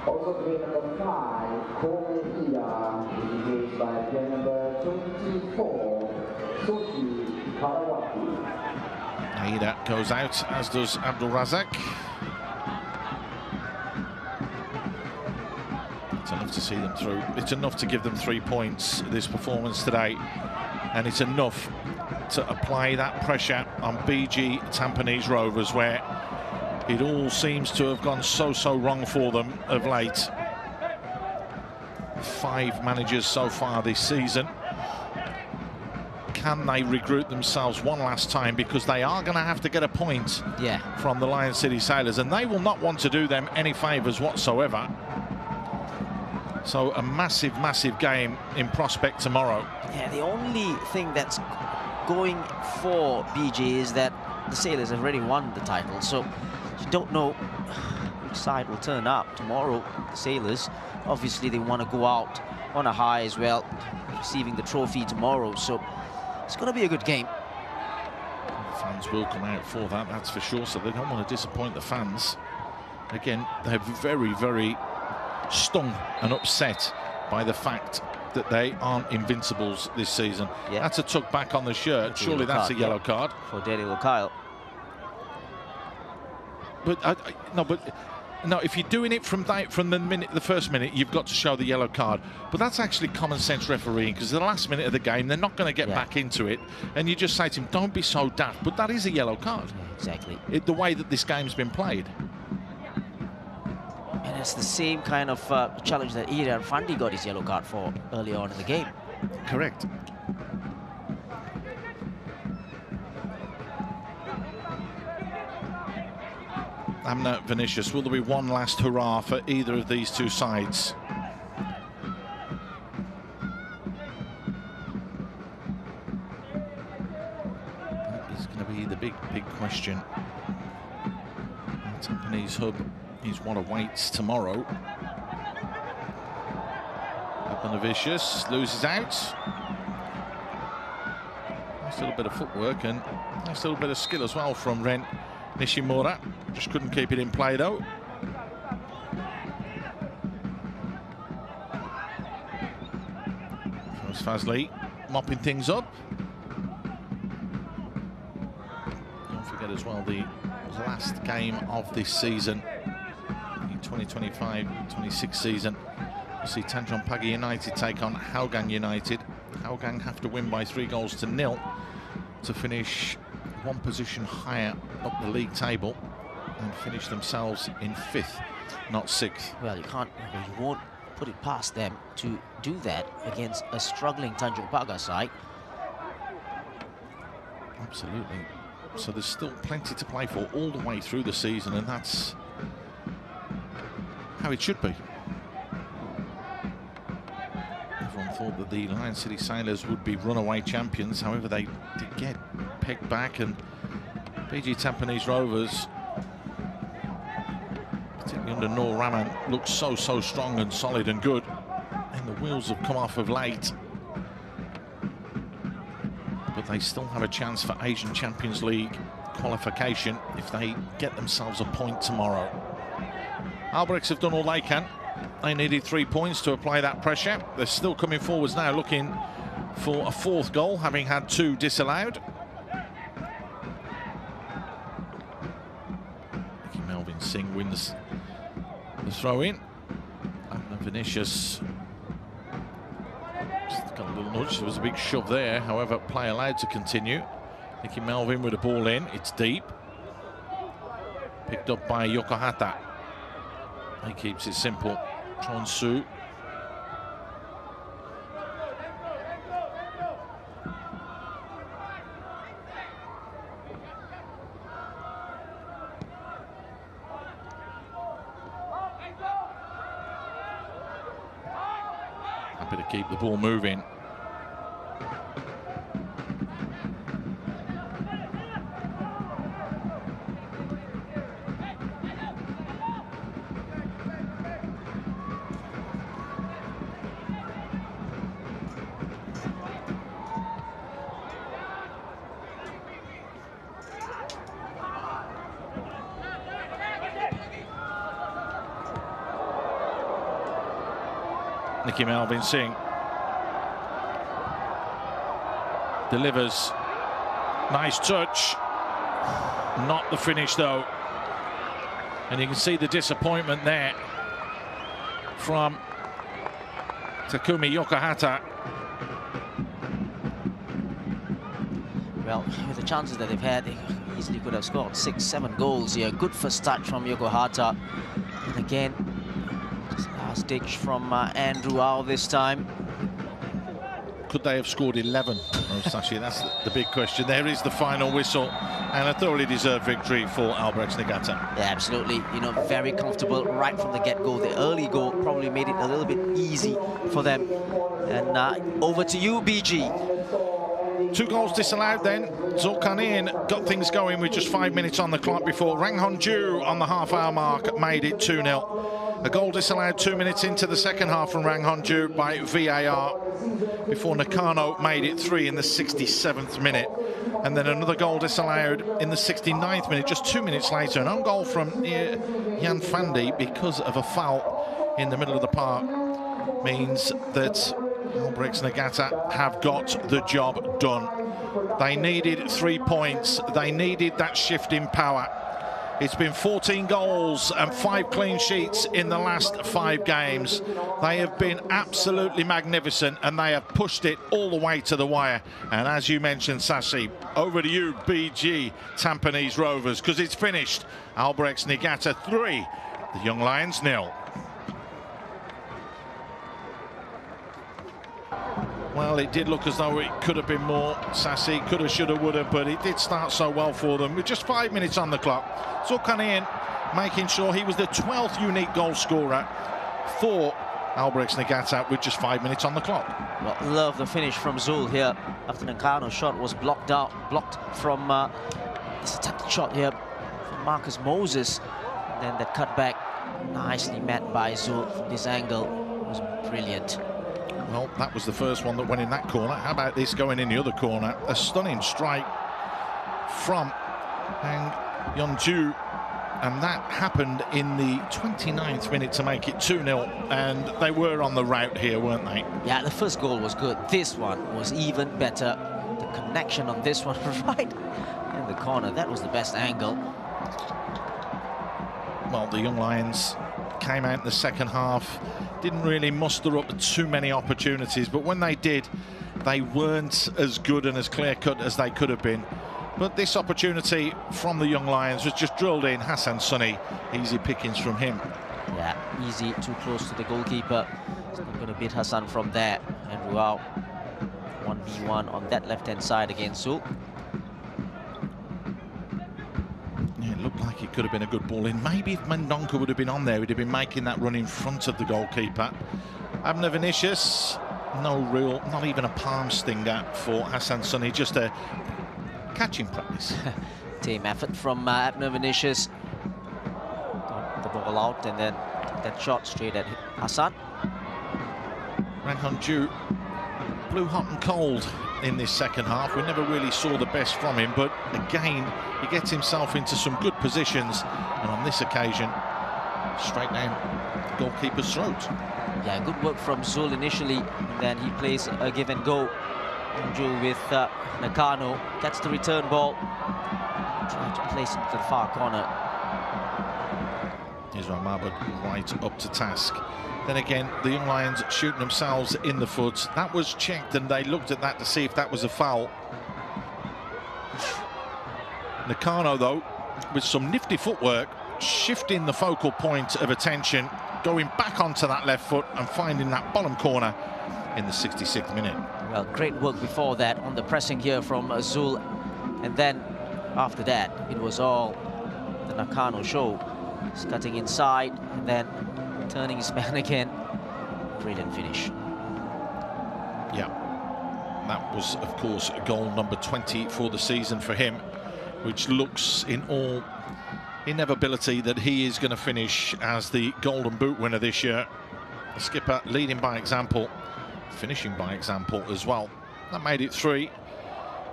Also player number 5, Korea, engaged by player number 24, Soshi Kadawaki. Aida goes out, as does Abdul Razak. It's enough to see them through. It's enough to give them 3 points, this performance today. And it's enough to apply that pressure on BG Tampines Rovers, where it all seems to have gone so wrong for them of late. 5 managers so far this season. Can they regroup themselves one last time? Because they are going to have to get a point from the Lion City Sailors, and they will not want to do them any favours whatsoever. So a massive game in prospect tomorrow. Yeah, the only thing that's going for BG is that the Sailors have already won the title, so you don't know which side will turn up tomorrow. The Sailors, obviously, they want to go out on a high as well, receiving the trophy tomorrow, so it's going to be a good game. Fans will come out for that, that's for sure, so they don't want to disappoint the fans. Again, they're very stung and upset by the fact that they aren't invincibles this season. Yeah. That's a tuck back on the shirt. Surely that's a yellow card for Daniel Kyle. But no, if you're doing it from the first minute, you've got to show the yellow card. But that's actually common sense refereeing, because the last minute of the game, they're not going to get back into it, and you just say to him, "Don't be so daft." But that is a yellow card. Yeah, exactly. The way that this game's been played. And it's the same kind of challenge that Ira Fandi got his yellow card for early on in the game. Correct. Amna Vinicius, will there be one last hurrah for either of these two sides? That is going to be the big question. Tampines Hub is what awaits tomorrow. Vinicius loses out. Nice little bit of footwork and nice little bit of skill as well from Ren Nishimura. Just couldn't keep it in play though. There's Fazli mopping things up. Don't forget as well the last game of this season, the 2025-26 season. We'll see Tanjong Pagar United take on Hougang United. Hougang have to win by 3-0 to finish one position higher up the league table and finish themselves in 5th, not 6th. Well, you won't put it past them to do that against a struggling Tanjong Pagar side. Absolutely. So there's still plenty to play for all the way through the season, and that's how it should be. Everyone thought that the Lion City Sailors would be runaway champions. However, they did get pegged back, and BG Tampines Rovers, particularly under Noor Rahman, looks so strong and solid and good. And the wheels have come off of late. But they still have a chance for Asian Champions League qualification if they get themselves a point tomorrow. Albirex have done all they can. They needed 3 points to apply that pressure. They're still coming forwards now, looking for a fourth goal, having had 2 disallowed. Melvin Singh wins the throw-in. And Vinicius just got a little nudge. There was a big shove there. However, play allowed to continue. Nicky Melvin with a ball in. It's deep. Picked up by Yokohata. He keeps it simple. Chonsu. Happy to keep the ball moving. Nicky Melvin Singh delivers. Nice touch. Not the finish though. And you can see the disappointment there from Takumi Yokohata. Well, with the chances that they've had, they easily could have scored 6-7 goals here. Good first start from Yokohata. And again, just last ditch from Andrew Au this time. Could they have scored 11? Oh, Sashi, that's the big question. There is the final whistle, and a thoroughly deserved victory for Albirex Niigata. Yeah, absolutely. You know, very comfortable right from the get-go. The early goal probably made it a little bit easy for them. And over to you, BG. 2 goals disallowed then. Zulkarnain got things going with just 5 minutes on the clock before Rang Hon-ju on the half-hour mark made it 2-0. A goal disallowed 2 minutes into the second half from Rang Hon-ju by VAR before Nakano made it 3 in the 67th minute. And then another goal disallowed in the 69th minute, just 2 minutes later. An own goal from Yan Fandi because of a foul in the middle of the park means that Albirex Niigata have got the job done. They needed 3 points. They needed that shift in power. It's been 14 goals and 5 clean sheets in the last 5 games. They have been absolutely magnificent, and they have pushed it all the way to the wire. And as you mentioned, Sashi, over to you, BG Tampines Rovers, because it's finished. Albirex Niigata 3, the Young Lions 0. Well, it did look as though it could have been more, Sassy. Coulda, shoulda, woulda, but it did start so well for them with just 5 minutes on the clock. Zulkarnain making sure he was the 12th unique goal scorer for Albirex Niigata with just 5 minutes on the clock. Well, love the finish from Zul here after Nakano's shot was blocked from this attempted shot here from Marcus Moses. And then that cutback nicely met by Zul from this angle was brilliant. Well, that was the first one that went in that corner. How about this going in the other corner? A stunning strike from Hang Yeon-ju, and that happened in the 29th minute to make it 2-0, and they were on the route here, weren't they? Yeah, the first goal was good. This one was even better. The connection on this one right in the corner, that was the best angle. Well, the Young Lions came out in the second half, didn't really muster up too many opportunities, but when they did, they weren't as good and as clear-cut as they could have been. But this opportunity from the Young Lions was just drilled in. Hassan Sunny, easy pickings from him. Yeah, easy, too close to the goalkeeper. He's not going to beat Hassan from there. Andrew Au, 1v1 on that left-hand side against Zul. Yeah, it looked like it could have been a good ball in. Maybe if Mendonca would have been on there, he'd have been making that run in front of the goalkeeper. Abner Vinicius, not even a palm stinger for Hassan Sunny, just a catching practice. Team effort from Abner Vinicius. Got the ball out and then that shot straight at Hassan. Rang Hon-ju blew hot and cold in this second half. We never really saw the best from him, but again, he gets himself into some good positions, and on this occasion, straight down the goalkeeper's throat. Yeah, good work from Zul initially, and then he plays a give and go Unju with Nakano, gets the return ball, trying to place it to the far corner. Israel Mabud right up to task. Then again, the Young Lions shooting themselves in the foot. That was checked, and they looked at that to see if that was a foul. Nakano, though, with some nifty footwork, shifting the focal point of attention, going back onto that left foot and finding that bottom corner in the 66th minute. Well, great work before that on the pressing here from Azul. And then after that, it was all the Nakano show. He's cutting inside and then turning his man again. Brilliant finish. Yeah, that was, of course, goal number 20 for the season for him, which looks in all inevitability that he is going to finish as the Golden Boot winner this year. The skipper leading by example, finishing by example as well. That made it 3.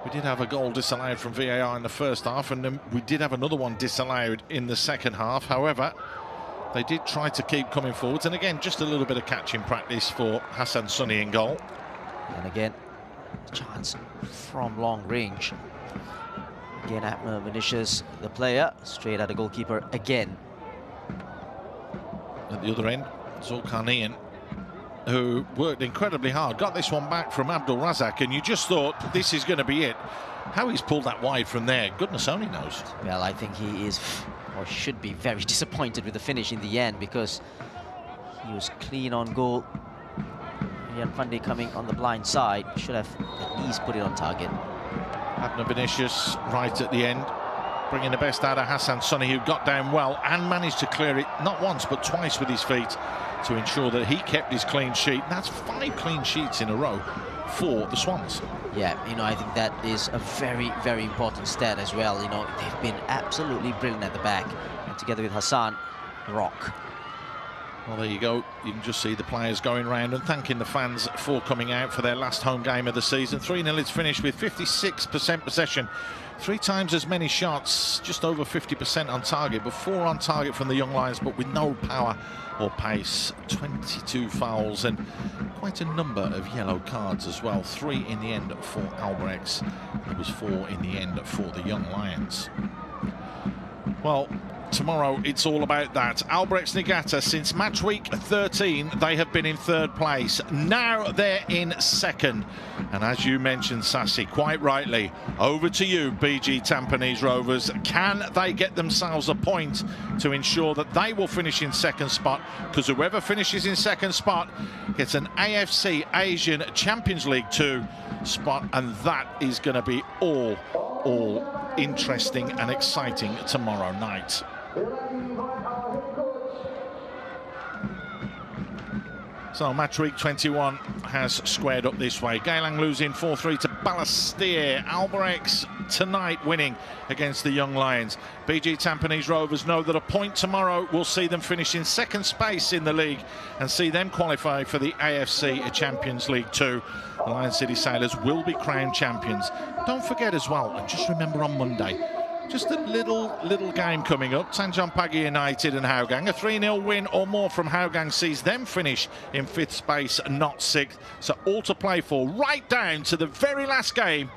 We did have a goal disallowed from VAR in the first half, and then we did have another one disallowed in the second half. However, they did try to keep coming forwards, and again, just a little bit of catching practice for Hassan Sunny in goal. And again, a chance from long range. Again, Abner Vinicius, the player, straight at the goalkeeper again. At the other end, Zulkarnaen, who worked incredibly hard, got this one back from Abdul Razak, and you just thought this is going to be it. How he's pulled that wide from there, goodness only knows. Well, I think he is, or should be, very disappointed with the finish in the end, because he was clean on goal. Yan Fande coming on the blind side, should have at least put it on target. Abner Vinicius right at the end, bringing the best out of Hassan Sunny, who got down well and managed to clear it not once but twice with his feet to ensure that he kept his clean sheet. That's 5 clean sheets in a row for the Swans. Yeah, you know, I think that is a very, very important stat as well. You know, they've been absolutely brilliant at the back, and together with Hassan, rock. Well, there you go. You can just see the players going round and thanking the fans for coming out for their last home game of the season. 3-0 it's finished with 56% possession. 3 times as many shots, just over 50% on target, but 4 on target from the Young Lions, but with no power or pace. 22 fouls and quite a number of yellow cards as well. 3 in the end for Albirex. There was 4 in the end for the Young Lions. Well, tomorrow it's all about that. Albirex Niigata, since match week 13, they have been in 3rd place. Now they're in 2nd. And as you mentioned, Sassy, quite rightly, over to you, BG Tampines Rovers. Can they get themselves a point to ensure that they will finish in 2nd spot? Because whoever finishes in 2nd spot gets an AFC Asian Champions League 2 spot, and that is going to be all interesting and exciting tomorrow night. So match week 21 has squared up this way. Geylang losing 4-3 to Balestier. Albirex tonight winning against the Young Lions. BG Tampines Rovers know that a point tomorrow will see them finish in 2nd space in the league and see them qualify for the AFC Champions League 2. The Lion City Sailors will be crowned champions. Don't forget as well, and just remember on Monday, just a little game coming up. Tanjong Pagar United and Hougang. A 3-0 win or more from Hougang sees them finish in 5th space, not 6th. So all to play for right down to the very last game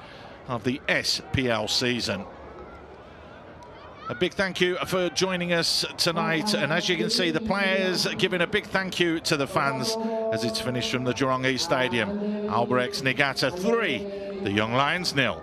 of the SPL season. A big thank you for joining us tonight. And as you can see, the players giving a big thank you to the fans as it's finished from the Jurong East Stadium. Albirex Niigata 3, the Young Lions 0.